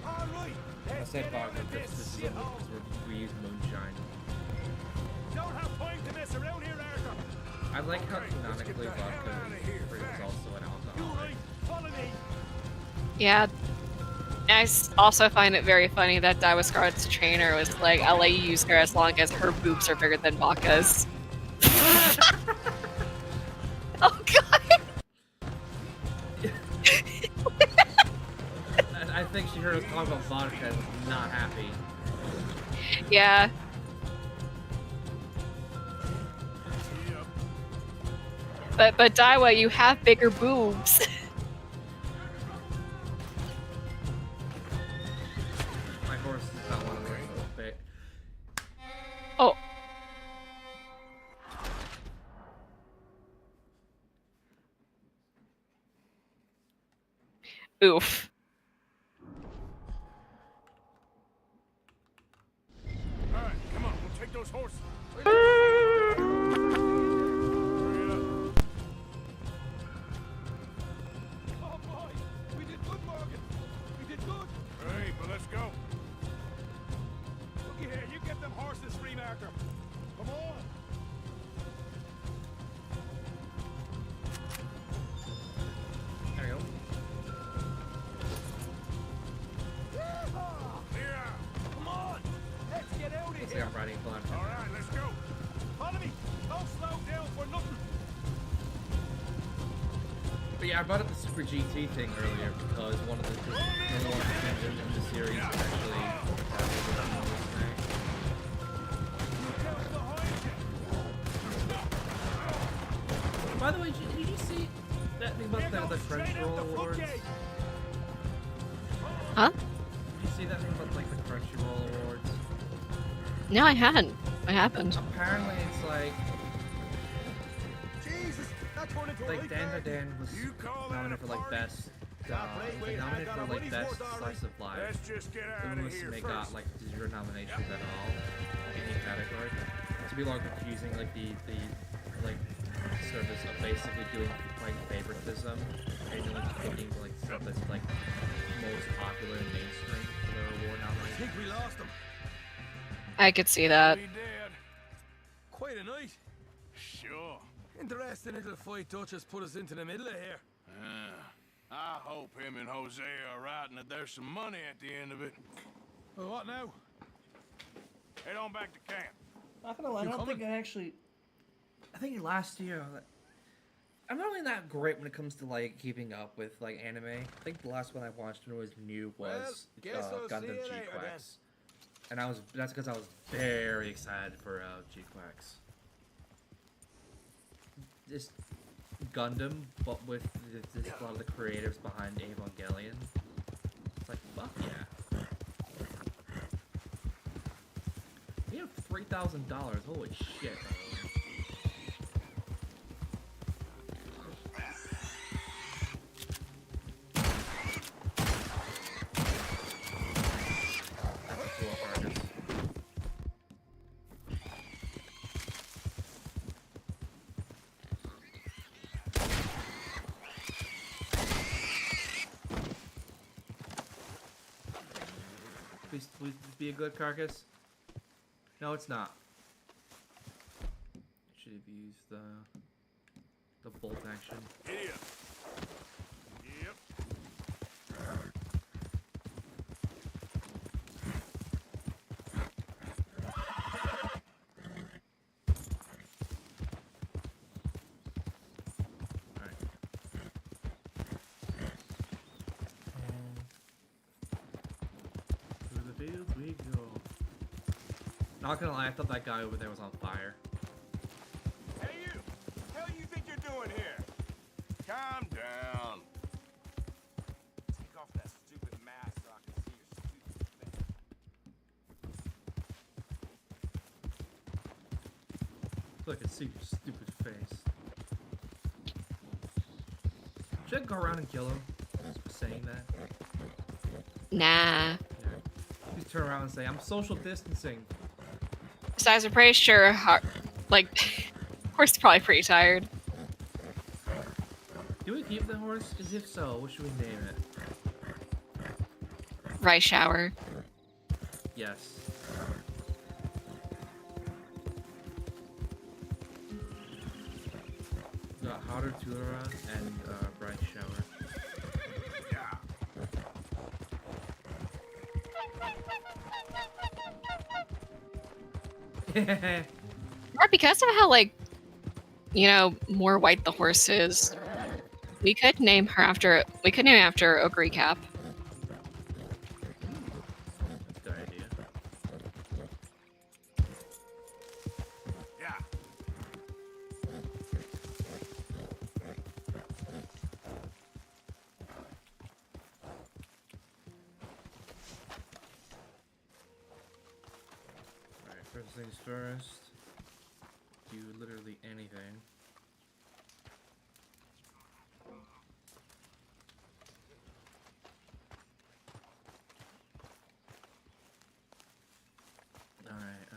I said vodka. This is we use moonshine. Don't have time to mess around here, Arthur. I like how canonically vodka is also an alcohol. Yeah. I also find it very funny that Die with Scarlet's trainer was like, I'll let you use her as long as her boobs are bigger than vodka's. Oh god! I think she heard us talk about vodka and was not happy. Yeah. But Daiwa, you have bigger boobs. My horse is not one of those big. Oh. Oof. All right, come on, we'll take those horses. I brought up the Super GT thing earlier because one of the things in the series is actually By the way, did you see that thing about the Crunchyroll Awards? Huh? Did you see that thing about like the Crunchyroll Awards? No, I hadn't. What happened? Apparently, it's like Dan was nominated for like best. Nominated for like best slice of life. Musume got like 0 nominations at all in any category. To be more confusing, like the like service of basically doing like favoritism and like picking like stuff that's like most popular and mainstream for their award nominations. I think we lost them. I could see that. Quite a night. Interesting little fight Duchess put us into the middle of here. I hope him and Jose are right and that there's some money at the end of it. Well, what now? Head on back to camp. Not gonna lie, I don't think I think last year, I'm not really that great when it comes to like keeping up with like anime. I think the last one I watched when it was new was Gundam G-Quax, and that's because I was very excited for G-Quax. This Gundam, but with a lot of the creatives behind Evangelion. It's like, fuck yeah. You have $3,000. Holy shit. Please be a good carcass. No, it's not. Should have used the bolt action. Yep. We go. Not gonna lie, I thought that guy over there was on fire. Hey you! Hell you think you're doing here? Calm down. Take off that stupid mask so I can see your stupid face. So I can see your stupid face. Should I go around and kill him? Just for saying that? Nah. Just turn around and say, I'm social distancing. Besides, I'm pretty sure, like, horse is probably pretty tired. Do we keep the horse? Because if so, what should we name it? Rice shower. Yes. Got Hotter Tura and Bright Shower. Or because of how, like, you know, more white the horse is, we could name her after, Ogre Cap. That's a good idea. Yeah. Alright, first things first. Do literally anything. Alright,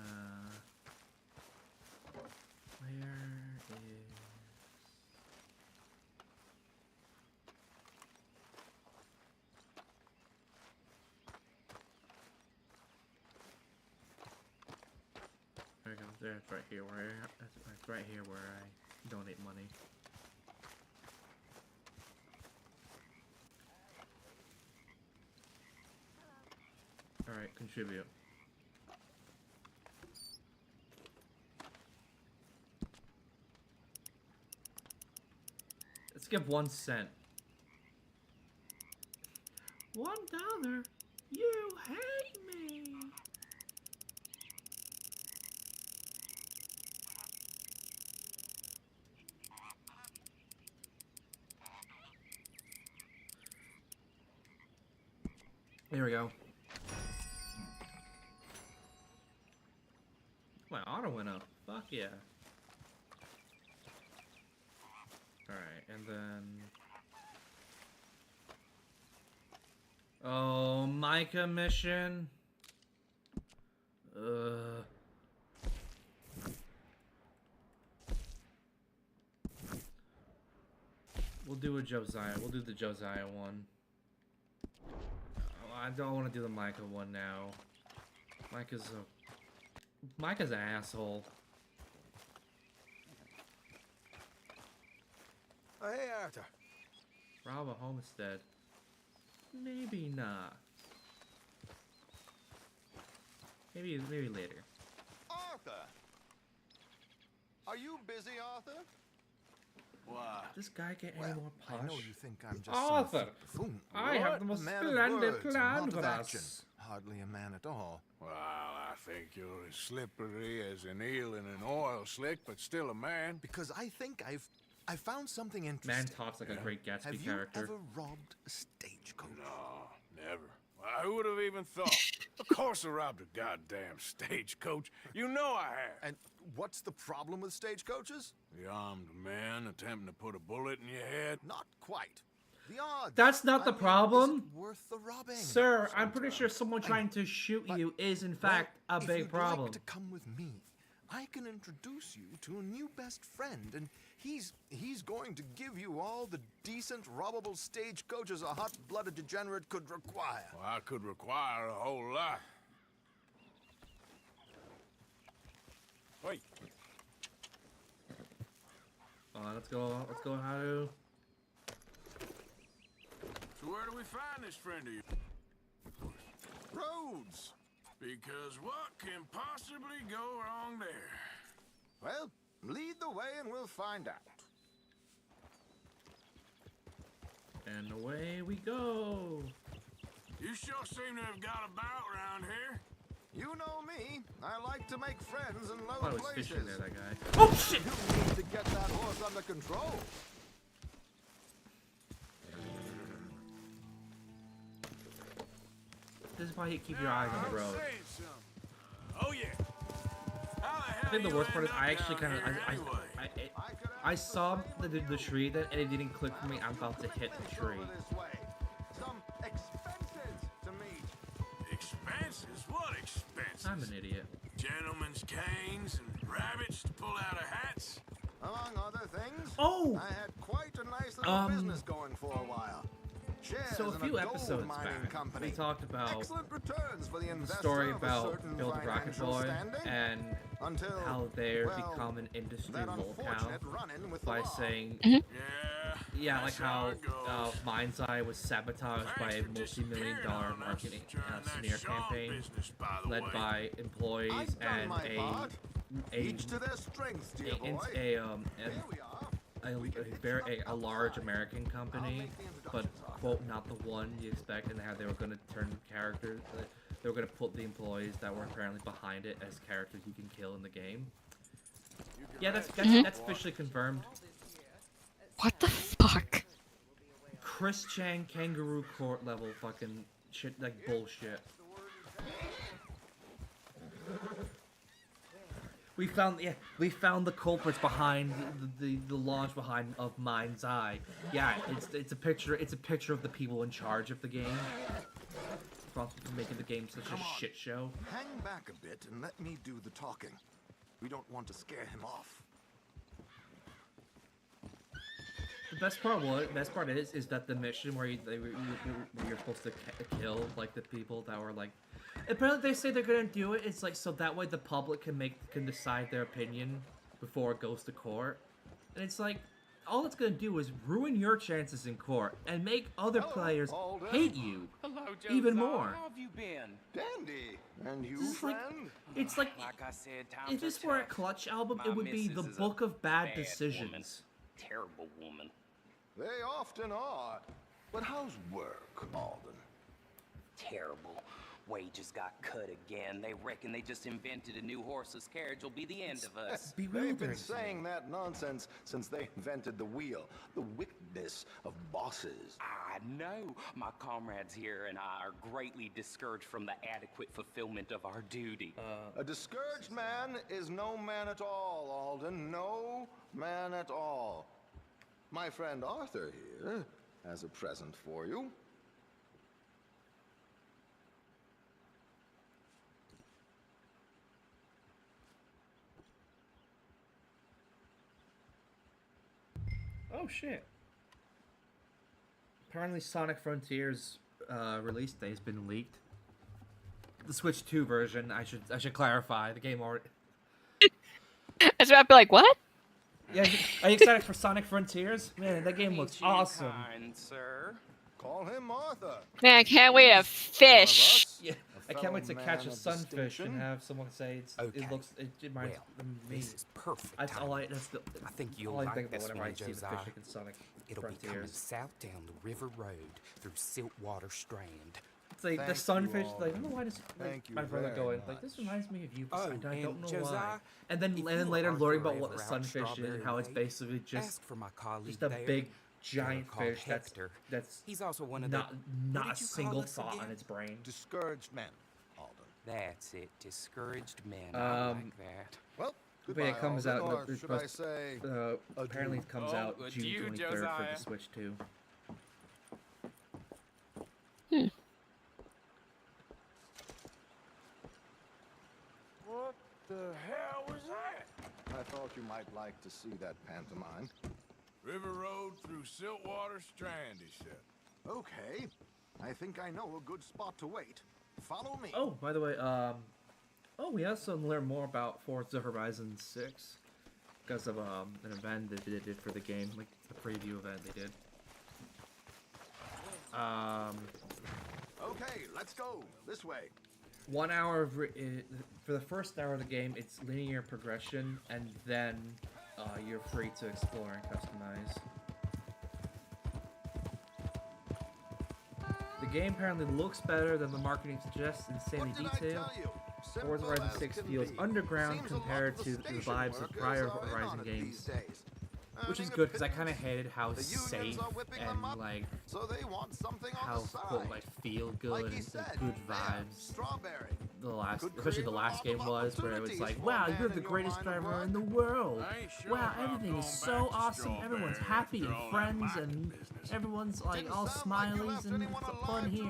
where is... There it goes, there, it's right here where it's right here where I donate money. Alright, contribute. Let's give 1 cent. $1. You hate me. There we go. My auto went up. Fuck yeah. Alright, and then... Oh, Micah mission. We'll do a Josiah. We'll do the Josiah one. I don't want to do the Micah one now. Micah's an asshole. Oh, hey, Arthur. Rob a homestead. Maybe not. Maybe later. Arthur! Are you busy, Arthur? What? This guy get any more posh? I know you think I'm just Arthur, some buffoon. I have the most A man of splendid words and plan not of for action. us. Hardly a man at all. Well, I think you're as slippery as an eel in an oil slick, but still a man. Because I think I found something interesting. Man talks like a great Gatsby Have character. you ever robbed a stagecoach? No, never. Well, who would have even thought? Of course I robbed a goddamn stagecoach. You know I have. And what's the problem with stagecoaches? The armed man attempting to put a bullet in your head? Not quite. The odds. That's not the problem. Is it worth the robbing? Sir, I'm pretty sure someone trying to shoot you is in fact a big if you'd problem. like to come with me, I can introduce you to a new best friend, and he's going to give you all the decent, robbable stagecoaches a hot-blooded degenerate could require. Well, I could require a whole lot. Wait. Let's go. How to? So where do we find this friend of yours? Roads. Because what can possibly go wrong there? Well, lead the way and we'll find out. And away we go. You sure seem to have got about around here. You know me. I like to make friends in low I was places. fishing there, that guy. Oh shit! You need to get that horse under control. This is why you keep your eyes on the road. Oh yeah. I think the worst part is I actually kind of I saw the tree then and it didn't click for me. I'm about to hit the tree. Some expenses to meet. Expenses? What expenses? I'm an idiot. Gentlemen's canes and rabbits to pull out of hats. Among other things, Oh! I had quite a nice little business going for a while. Shares So a in few gold episodes mining back, company. we talked about Excellent returns for the the investor story of a about certain Bill the Rocket financial Boy standing, and until, how they're well, become an industry that locale unfortunate run-in with the by law. saying, Yeah, like how Mind's Eye was sabotaged by a multi-million-dollar marketing smear campaign led by employees and Each to their strengths, dear boy. a large American company, but quote not the one you expect, and how they were going to turn characters. They were going to put the employees that were apparently behind it as characters you can kill in the game. Yeah, that's officially confirmed. What the fuck? Chris Chang kangaroo court level fucking shit, like bullshit. We found the culprits behind the launch behind of Mind's Eye. Yeah, it's a picture of the people in charge of the game. Responsible for making the game such a shit show. Hang back a bit and let me do the talking. We don't want to scare him off. The best part is that the mission where you're supposed to kill like the people that were like. Apparently they say they're gonna do it. It's like so that way the public can decide their opinion before it goes to court. And it's like all it's gonna do is ruin your chances in court and make other players hate you even more. How have you been? Dandy. And you, friend? Like I said, If this were a Clutch album, it would be the Book of Bad Decisions. Woman. Terrible woman. They often are. But how's work, Alden? Terrible. Wages got cut again. They reckon they just invented a new horseless carriage will be the end of us. They've been saying that nonsense since they invented the wheel. The wickedness of bosses. I know. My comrades here and I are greatly discouraged from the adequate fulfillment of our duty. A discouraged man is no man at all, Alden. No man at all. My friend Arthur here has a present for you. Oh shit. Apparently Sonic Frontiers release date has been leaked. The Switch 2 version, I should clarify, the game already I was about to be like, what? Yeah, are you excited for Sonic Frontiers? Man, that game looks awesome. Kind, sir. Call him Arthur. Man, I can't wait to fish. Yeah, I can't wait to catch a sunfish and have someone say it reminds me. This is perfect. That's all I think you'll all I like think about this whenever one, I see the Josiah. fishing in Sonic It'll be coming Frontiers. south down the river road through Siltwater Strand. It's like the Thank sunfish. you all. Like I don't know why this. Thank you My brother very going much. like this reminds me of you. But Oh, I don't know Josiah, why. And then if later you or learning about Arthur what a ever out sunfish is Strawberry and how it's Lake, basically just ask for my colleague just a there. big giant called fish Hector. that's He's also one of not the not what a did you call single us thought again? on its brain. Discouraged men, Alden. That's it, discouraged men. I like that. Well, But goodbye, it comes Alden, out. or should I say, Apparently it comes out June 23rd for the Switch too. What the hell was that? I thought you might like to see that pantomime. River Road through Siltwater Strand, he said. Okay, I think I know a good spot to wait. Follow me. Oh, by the way, we also learned more about Forza Horizon 6 because of an event that they did for the game, like the preview event they did. Okay, let's go. This way. 1 hour of for the first hour of the game, it's linear progression, and then you're free to explore and customize. The game apparently looks better than the marketing suggests, insanely detailed. Forza Horizon 6 feels underground compared to the vibes of prior Horizon games, which is good because I kind of hated how safe and like how quote like feel good and good vibes especially the last game was, where it was like, wow, you're the greatest driver in the world. Wow, everything is so awesome. Everyone's happy and friends, and everyone's like all smileys and it's fun here.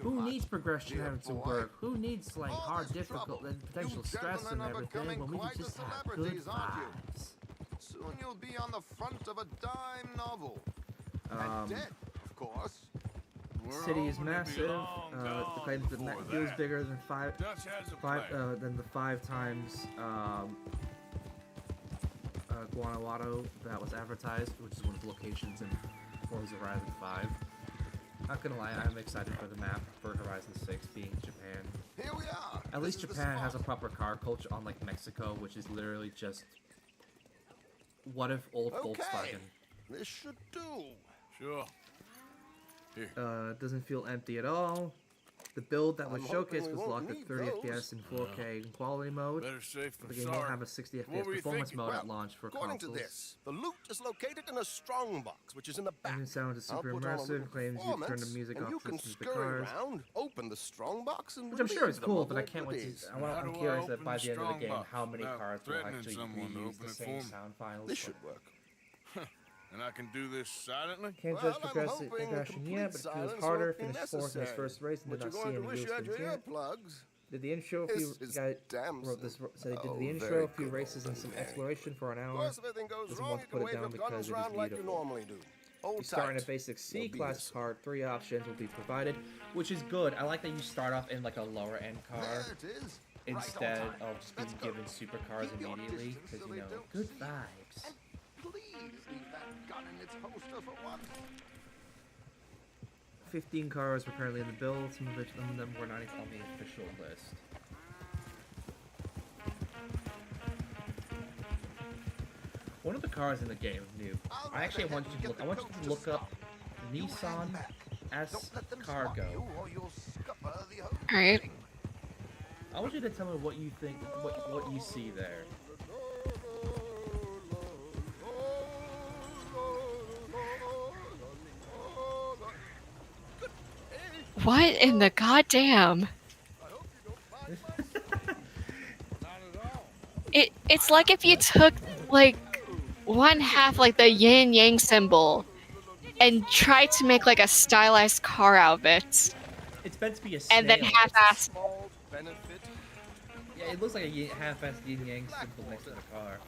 Who needs progression having to work? Who needs like hard, difficult, and potential stress and everything when we can just have good vibes? Soon you'll be on the front of a dime novel. And dead, of course. City is massive. The claims that it feels bigger than than the 5 times Guanajuato that was advertised, which is one of the locations in Forza Horizon 5. Not gonna lie, I'm excited for the map for Horizon 6 being Japan. Here we are. At least Japan has a proper car culture, unlike Mexico, which is literally just what if old Volkswagen. This should do. Sure. It doesn't feel empty at all. The build that was showcased was locked at 30 FPS in 4K in quality mode. Better safe than The game won't have a 60 FPS performance mode at launch for according consoles. to this, the loot is located in a strong box, which is in the back. Engine sound is super I'll put on a immersive. little Claims you turn the music and off you to can listen to the scurry cars. around, open the strong box, and Which I'm sure is relieve the cool, but I mother can't wait to. goodies. I'm curious that by the end of the strong game, box how many without cars will threatening actually someone to reuse open the it same for me? sound files. This should work. And I can do this silently? Can't judge progression yet, but it feels harder. Finished fourth in his first race and did not see any wheels yet. Did the intro, a few guys wrote this, so they did the intro, a few races and some exploration for an hour. Doesn't want to put it down because it is beautiful. You start in a basic C-class car, 3 options will be provided, which is good. I like that you start off in like a lower end car instead of just being given supercars immediately, because you know, good vibes. Please leave that gun in its holster for once. 15 cars were currently in the build, some of them were not even on the official list. One of the cars in the game is new. I actually want you to look up Nissan S Cargo. Alright. I want you to tell me what you think, what you see there. What in the goddamn? It's like if you took like one half like the yin yang symbol and tried to make like a stylized car out of it. It's meant to be a snail. And then half-assed. Yeah, it looks like a half-assed yin yang symbol next to the car,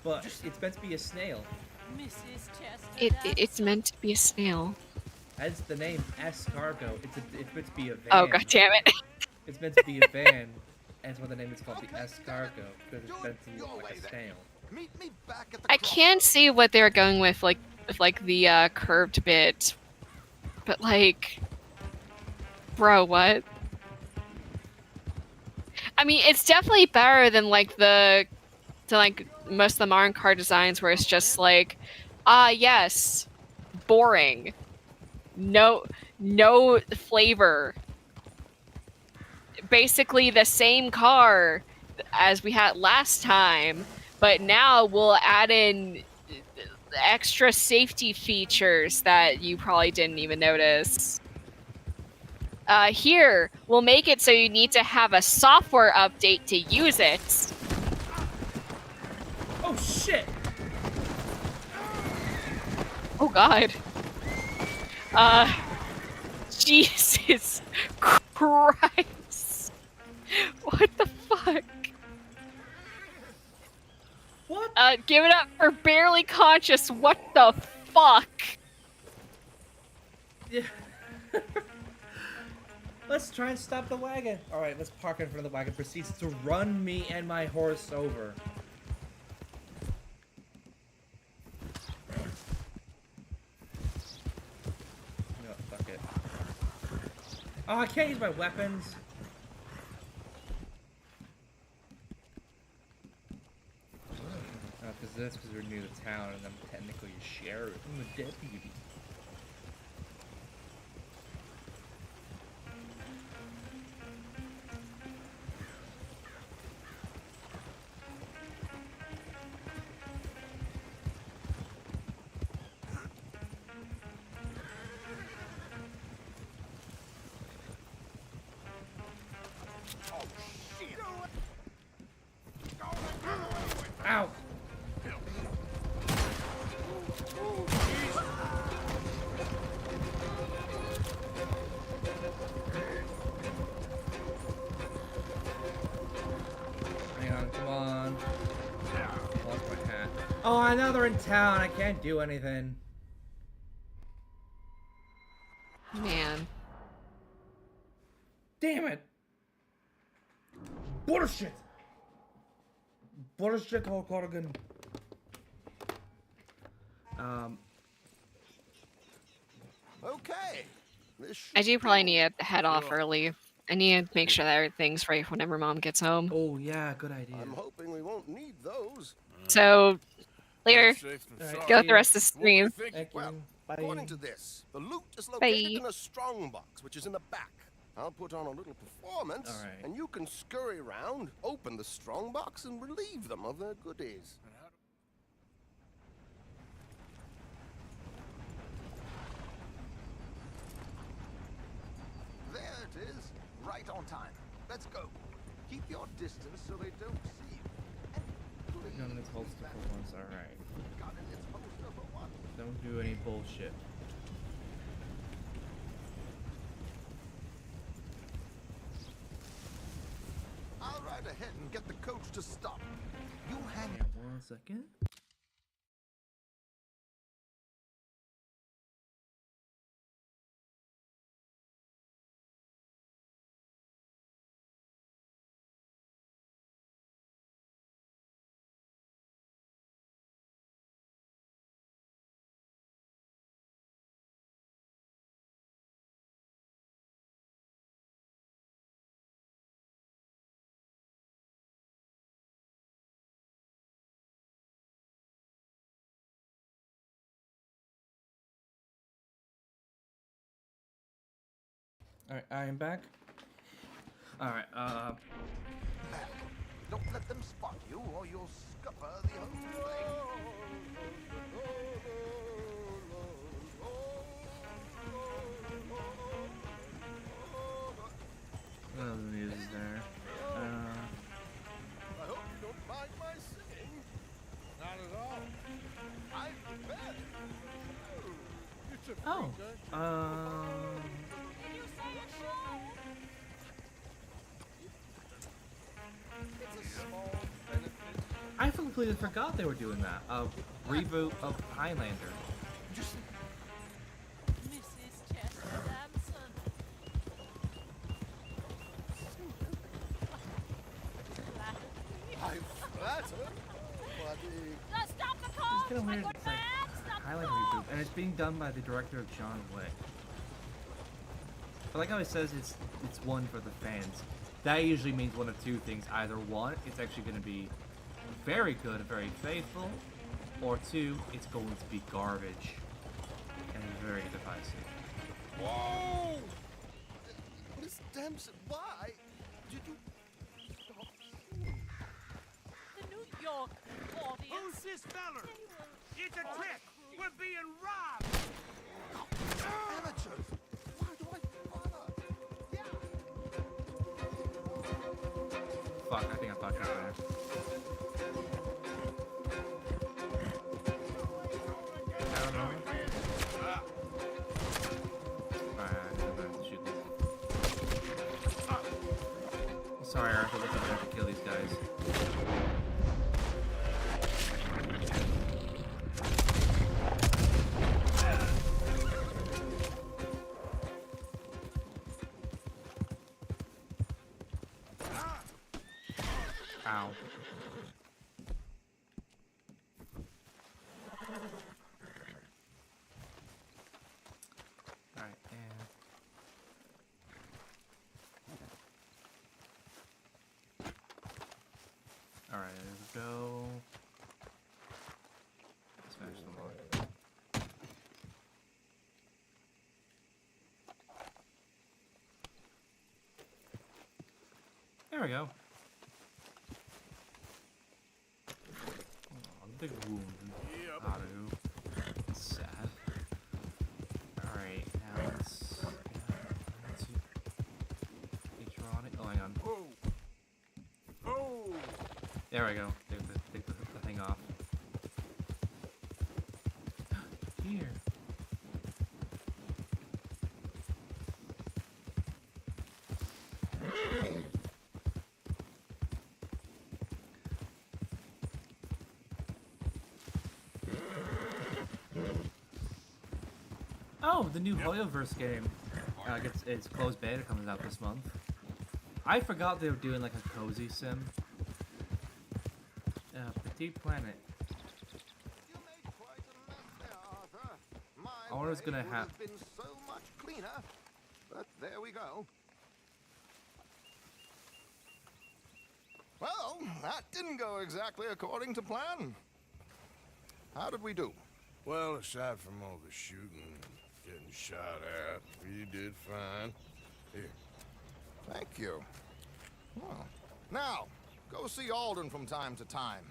but it's meant to be a snail. It's meant to be a snail. Hence the name S Cargo. It's meant to be a van. Oh god damn it! It's meant to be a van, That's why the name is called the escargot, because it's meant to look like a snail. Meet me back at the I can see what they're going with, like the curved bit, but like, bro, what? I mean, it's definitely better than like most of the Mario Kart designs where it's just like, yes, boring, no flavor. Basically the same car as we had last time, but now we'll add in extra safety features that you probably didn't even notice. Here, we'll make it so you need to have a software update to use it. Oh shit! Oh god. Jesus Christ. What the fuck? What? Give it up for Barely Conscious. What the fuck? Yeah. Let's try and stop the wagon. Alright, let's park in front of the wagon. Proceeds to run me and my horse over. No, fuck it. Oh, I can't use my weapons. Because that's because we're near the town and I'm technically a sheriff. I'm a deputy. Ow! Hang on, come on. Lost my hat. Oh, I know they're in town. I can't do anything. Man. Damn it! Bullshit! Bullshit, Hulk Hogan. Okay. I do probably need to head off early. I need to make sure that everything's right whenever Mom gets home. Oh yeah, good idea. I'm hoping we won't need those. So, later. Go with the rest of the stream. Well, according to this, the loot is located Bye. in a strong box, which is in the back. I'll put on a little performance, and you can scurry around, open the strong box, and relieve them of their goodies. There it is, right on time. Let's go. Keep your distance so they don't see you. And please None of this holster for once, alright. got in its holster for once. Don't do any bullshit. I'll ride ahead and get the coach to stop. You hang Hang on 1 second. Alright, I am back. Alright, Don't let them spot you or you'll scupper the whole thing. oh, the music's there. I hope you don't mind my singing. Not at all. I'm the best. It's a I completely forgot they were doing that. A reboot of Highlander. Mrs. Chester Damson. kind of weird. It's like Highland reboot, and it's being done by the director of John Wick. But like how it says, it's one for the fans. That usually means one of two things: either one, it's actually going to be very good, very faithful, or two, it's going to be garbage and very divisive. Whoa! Miss Dempsey, why did you stop? The New York audience. Who's this fella? It's a trick. We're being robbed. Amateurs! Why do I bother? Fuck, I think I fucked up there. I don't know. Alright, I'm gonna have to shoot these. Sorry, Arthur, but I'm gonna have to kill these guys. Ow. Alright, and... Alright, there we go. Smash them all. There we go. Big wound. Auto. Sad. Alright, now let's electronic. Oh, hang on. Oh! There we go. Take the thing off. Here. Oh, the new Hoyoverse game. Its closed beta comes out this month. I forgot they were doing like a cozy sim. Petite Planet. I wonder what's gonna happen. Been so much cleaner, but there we go. Well, that didn't go exactly according to plan. How did we do? Well, aside from all the shooting and getting shot at, we did fine. Here. Thank you. Well, now, go see Alden from time to time.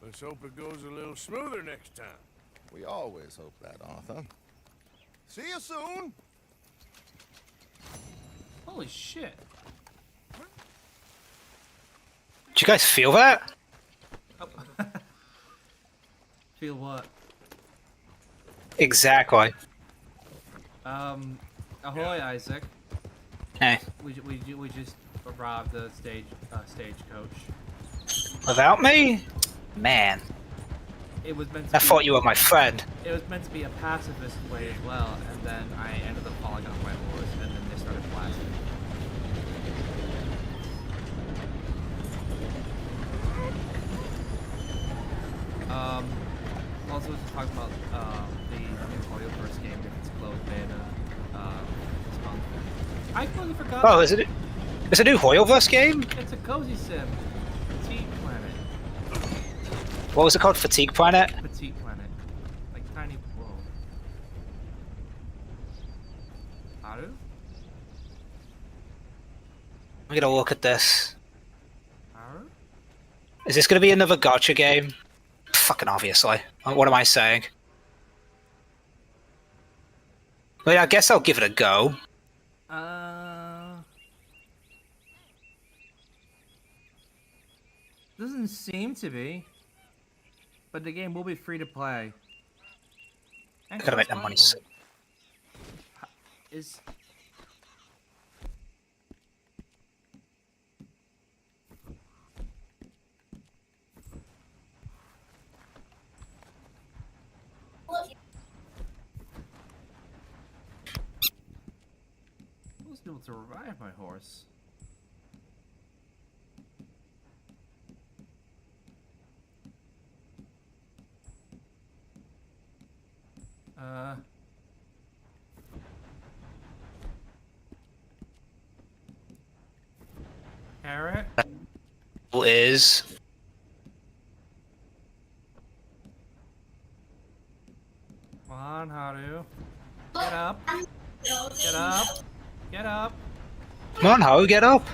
Let's hope it goes a little smoother next time. We always hope that, Arthur. See you soon! Holy shit. Did you guys feel that? Oh. Feel what? Exactly. Ahoy, Isaac. Hey. We just robbed the stagecoach. Without me? Man. It was meant to I thought you were my friend. It was meant to be a pacifist way as well, and then I ended up falling off my horse, and then they started blasting. Also, just talking about the new Hoyoverse game, if it's closed beta this month. I completely forgot. Oh, is it? It's a new Hoyoverse game? It's a cozy sim. Petite Planet. What was it called? Fatigue Planet? Petite Planet. Like tiny world. Haru? I'm gonna look at this. Haru? Is this gonna be another gacha game? Fucking obviously. What am I saying? I mean, I guess I'll give it a go. Doesn't seem to be. But the game will be free to play. I gotta make that money soon. Is... I was able to revive my horse. Carrot. Is Come on, Haru. Get up. Get up. Get up. come on, Haru, get up.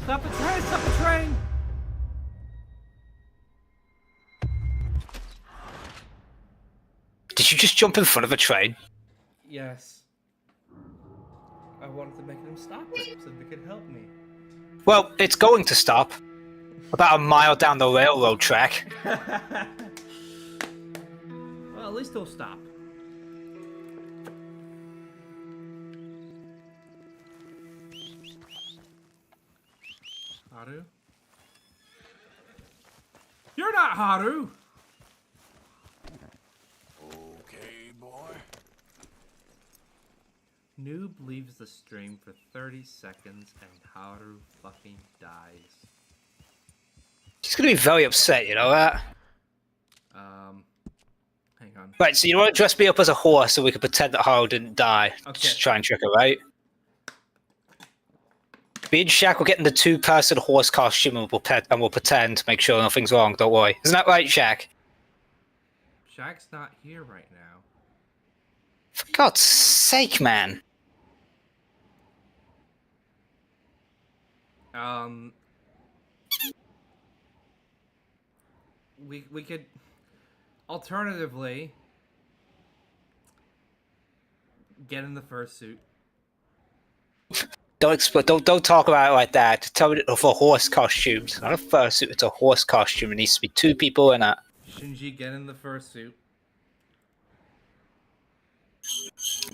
Stop the train! Stop the train! Did you just jump in front of a train? Yes. I wanted to make them stop it so they could help me. Well, it's going to stop. About a mile down the railroad track. Well, at least they'll stop. Haru? You're not Haru! Okay, boy. Noob leaves the stream for 30 seconds and Haru fucking dies. She's gonna be very upset, you know that? Hang on. Right, so you want to dress me up as a horse so we can pretend that Haru didn't die? Okay. Just try and trick her, right? Me and Shaq will get in the two-person horse costume and we'll pretend to make sure nothing's wrong, don't worry. Isn't that right, Shaq? Shaq's not here right now. For God's sake, man. We could alternatively get in the fursuit. Don't talk about it like that. Tell me for a horse costume. It's not a fursuit, it's a horse costume. It needs to be two people in it. Shinji, get in the fursuit.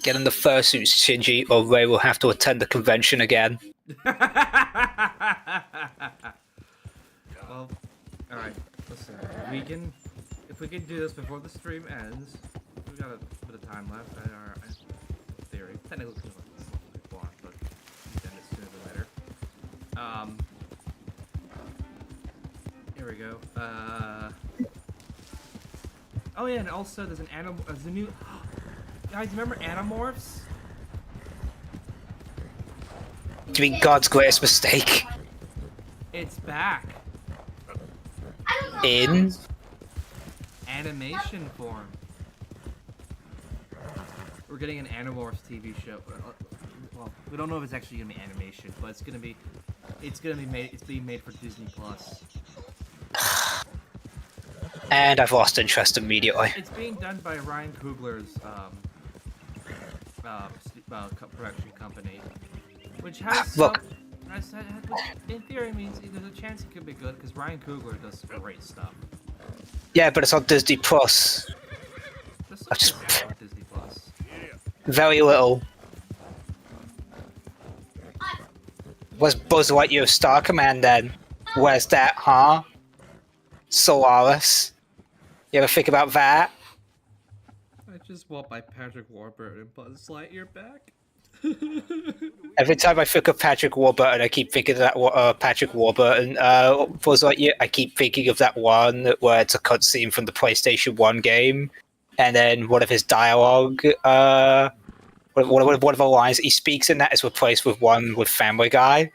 Get in the fursuit, Shinji, or Ray will have to attend the convention again. Well, alright, listen, if we can do this before the stream ends, we got a bit of time left, in theory. Technically, we want, but we can end it sooner than later. Here we go. Oh yeah, and also there's there's a new, guys, remember Animorphs? Do you mean God's greatest mistake? It's back. In? Animation form. We're getting an Animorphs TV show. Well, we don't know if it's actually gonna be animation, but it's being made for Disney Plus. And I've lost interest immediately. It's being done by Ryan Coogler's production company, which has look. In theory means there's a chance it could be good because Ryan Coogler does some great stuff. Yeah, but it's on Disney Plus. I just Disney Plus. very little. Where's Buzz Lightyear's Star Command then? Where's that, huh? Solaris. You ever think about that? I just want my Patrick Warburton and Buzz Lightyear back. Every time I think of Patrick Warburton, I keep thinking of that Patrick Warburton. Buzz Lightyear, I keep thinking of that one where it's a cutscene from the PlayStation 1 game, and then one of his dialogue, one of the lines that he speaks in that is replaced with one with Family Guy.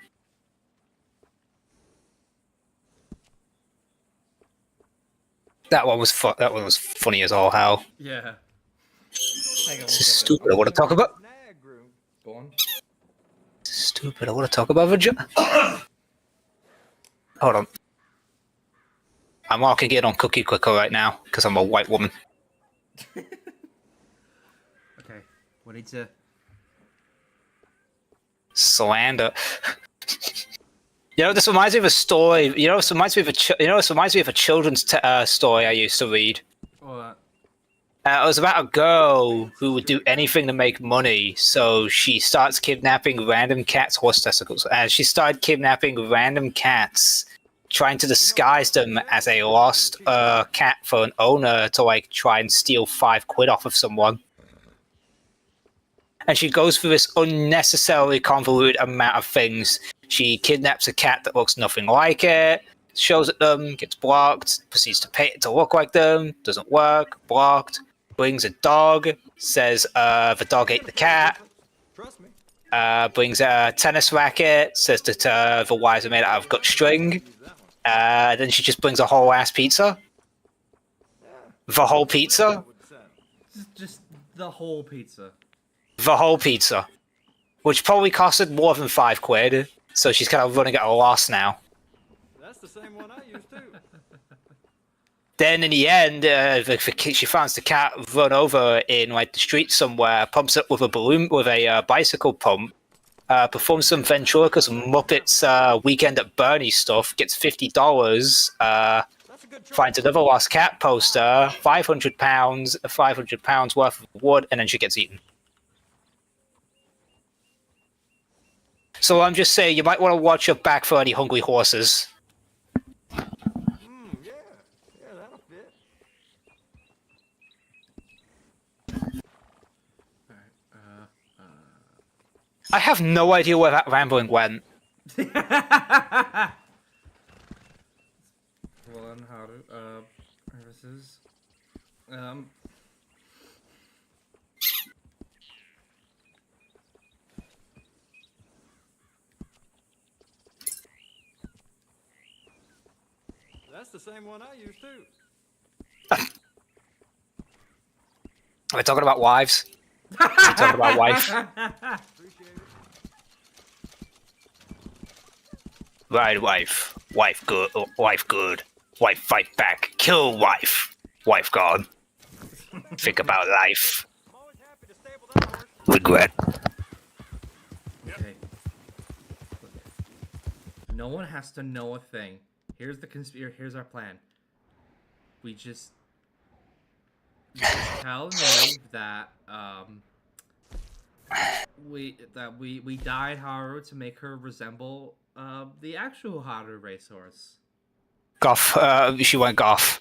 That one was funny as all hell. Yeah. This is stupid. I want to talk about. Go on. Stupid. I want to talk about vagina. Hold on. I'm walking in on Cookie Clicker right now because I'm a white woman. Okay. We need to. Slander. You know, this reminds me of a story. You know, this reminds me of a children's story I used to read. What? It was about a girl who would do anything to make money, so she starts kidnapping random cats' horse testicles. And she started kidnapping random cats, trying to disguise them as a lost cat for an owner to, like, try and steal £5 off of someone. And she goes through this unnecessarily convoluted amount of things. She kidnaps a cat that looks nothing like it, shows at them, gets blocked, proceeds to pay it to look like them, doesn't work, blocked, brings a dog, says the dog ate the cat, brings a tennis racket, says that the wires are made out of gut string. Then she just brings a whole ass pizza. The whole pizza? Just the whole pizza. The whole pizza. Which probably costed more than £5, so she's kind of running at a loss now. That's the same one I used too. Then in the end, she finds the cat run over in like the street somewhere, pumps it with a balloon, with a bicycle pump, performs some ventriloquist Muppets Weekend at Bernie stuff, gets $50, finds another lost cat poster, £500 worth of wood, and then she gets eaten. So I'm just saying, you might want to watch your back for any hungry horses. Yeah, that'll fit. I have no idea where that rambling went. Well, and how to services. That's the same one I used too. Are we talking about wives? Are we talking about wife? Right, wife. Wife good. Wife good. Wife fight back. Kill wife. Wife gone. Think about life. Regret. Okay. No one has to know a thing. Here's the here's our plan. We just tell Nave that we dyed Haru to make her resemble the actual Haru racehorse. Goth. She went goth.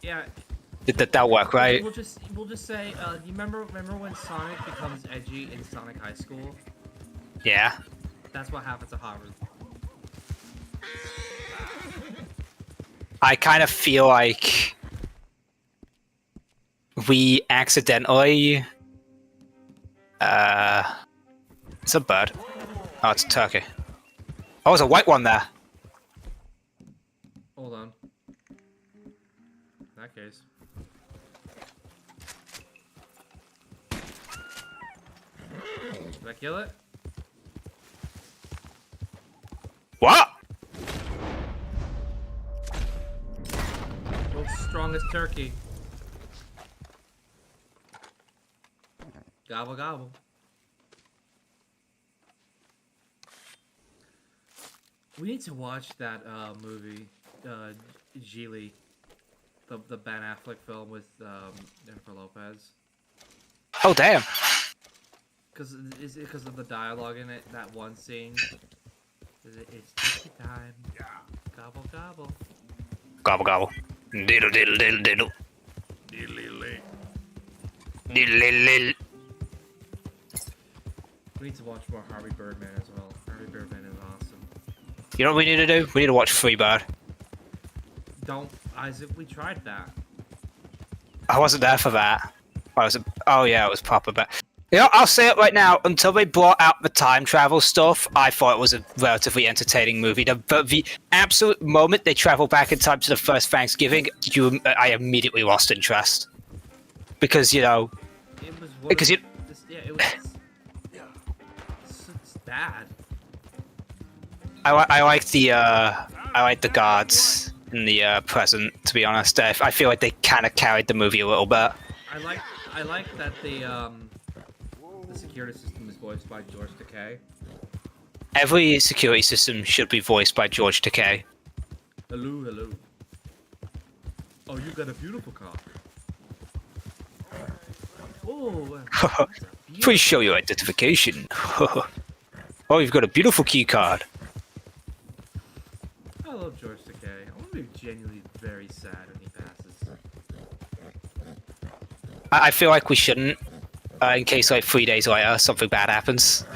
Yeah. Did that work, right? We'll just say you remember when Sonic becomes edgy in Sonic High School? Yeah. That's what happened to Haru. I kind of feel like we accidentally. It's a bird. Oh, it's a turkey. Oh, there's a white one there. Hold on. In that case. Did I kill it? What? World's strongest turkey. Gobble gobble. We need to watch that movie, Geely, the Ben Affleck film with Jennifer Lopez. Oh damn! Is it because of the dialogue in it? That one scene. It's turkey time. Yeah. Gobble gobble. Gobble gobble. Diddle diddle diddle diddle. Diddle diddle. Diddle diddle. We need to watch more Harvey Birdman as well. Harvey Birdman is awesome. You know what we need to do? We need to watch Freebird. Don't, Isaac. We tried that. I wasn't there for that. I was. Oh yeah, it was proper. But you know, I'll say it right now. Until they brought out the time travel stuff, I thought it was a relatively entertaining movie. But the absolute moment they travel back in time to the first Thanksgiving, I immediately lost interest. Because you know, it was because you. Yeah, it was. It's bad. I like the guards in the present. To be honest, I feel like they kind of carried the movie a little bit. I like that the security system is voiced by George Takei. Every security system should be voiced by George Takei. Hello, hello. Oh, you got a beautiful car. Oh. Please show your identification. Oh, you've got a beautiful key card. I love George Takei. I want to be genuinely very sad when he passes. I feel like we shouldn't, in case like 3 days later something bad happens.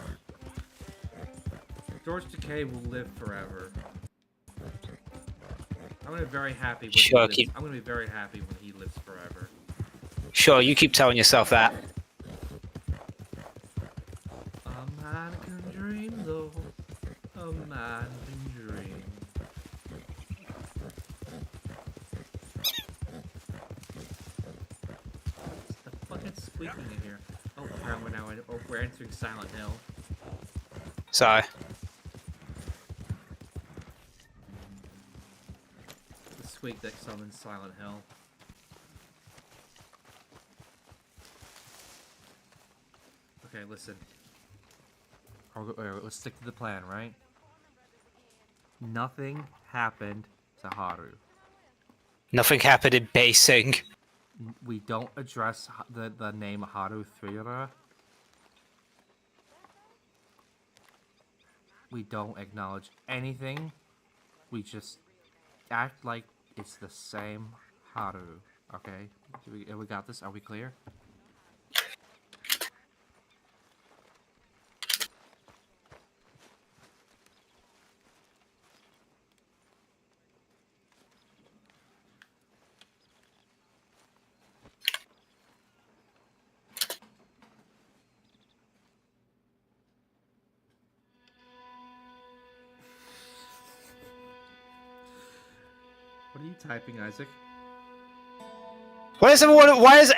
George Takei will live forever. I'm gonna be very happy when Sure, I'm gonna be very happy when he lives forever. Sure, you keep telling yourself that. land and dream. What's the fucking squeaking in here? Oh, apparently we're entering Silent Hill. Sorry. The squeak that summons Silent Hill. Okay, listen. Let's stick to the plan, right? Nothing happened to Haru. Nothing happened in basing. We don't address the name Haru Thrira. We don't acknowledge anything. We just act like it's the same Haru. Okay? We got this? Are we clear? What are you typing, Isaac? Why is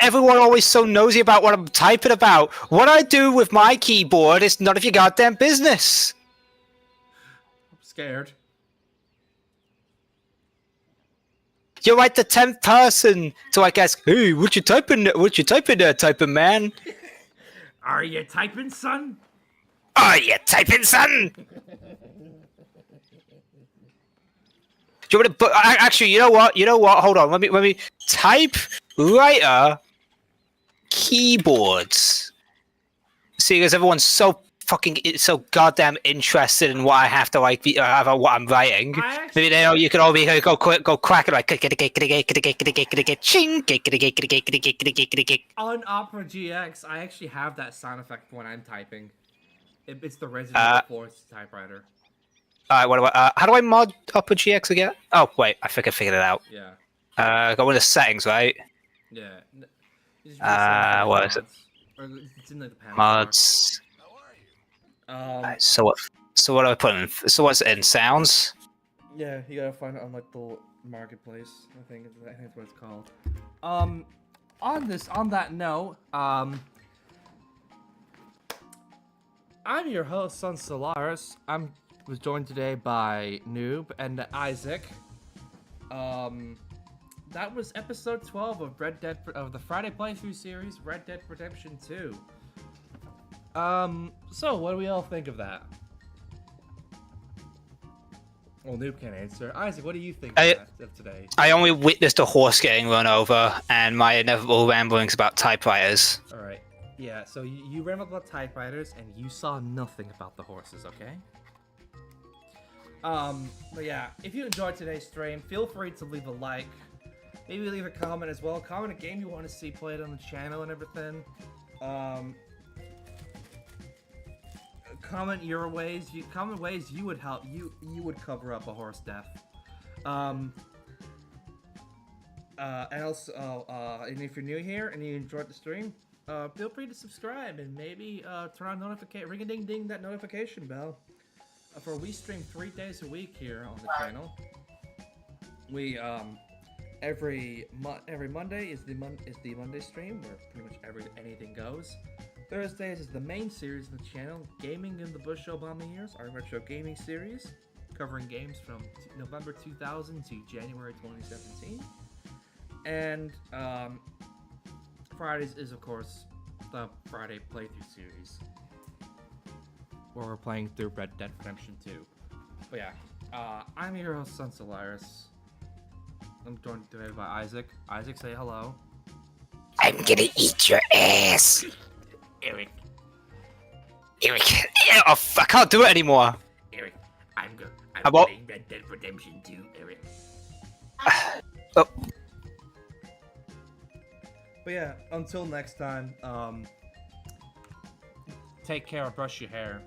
everyone always so nosy about what I'm typing about? What I do with my keyboard is none of your goddamn business. I'm scared. You're like the 10th person to like ask, hey, what you typing there, typing man? Are you typing, son? Are you typing, son? Do you want to? Actually, you know what? Hold on. Let me type writer keyboards. See, because everyone's so goddamn interested in what I have to like what I'm writing. Maybe they know you could all be go crack it like on Opera GX. I actually have that sound effect when I'm typing. It's the Resident Evil 4 typewriter. What do I? How do I mod Opera GX again? Oh wait, I think I figured it out. Yeah. Go into settings, right? Yeah. What is it? Or it's in the panel mods. So what do I put in? So what's it in? Sounds? Yeah, you gotta find it on like the marketplace. I think that's what it's called. On that note, I'm your host, Son Solaris. Was joined today by Noob and Isaac. That was episode 12 of the Friday playthrough series, Red Dead Redemption 2. So what do we all think of that? Well, Noob can't answer. Isaac, what do you think of today? I only witnessed a horse getting run over and my inevitable ramblings about typewriters. All right. Yeah. So you rambled about typewriters and you saw nothing about the horses. Okay. But yeah, if you enjoyed today's stream, feel free to leave a like. Maybe leave a comment as well. Comment a game you want to see played on the channel and everything. Comment your ways. Comment ways you would help. You would cover up a horse death. And also, and if you're new here and you enjoyed the stream, feel free to subscribe and maybe turn on ring-a-ding-ding that notification bell. For we stream 3 days a week here on the channel. We every Monday is the Monday stream where pretty much anything goes. Thursdays is the main series of the channel, Gaming in the Bush Obama Years, our retro gaming series, covering games from November 2000 to January 2017. And Fridays is of course the Friday playthrough series, where we're playing through Red Dead Redemption 2. But yeah, I'm your host, Son Solaris. I'm joined today by Isaac. Isaac, say hello. I'm gonna eat your ass. Eric. I can't do it anymore. Eric, I'm good. I'm playing Red Dead Redemption 2, Eric. Oh. But yeah, until next time, take care, brush your hair.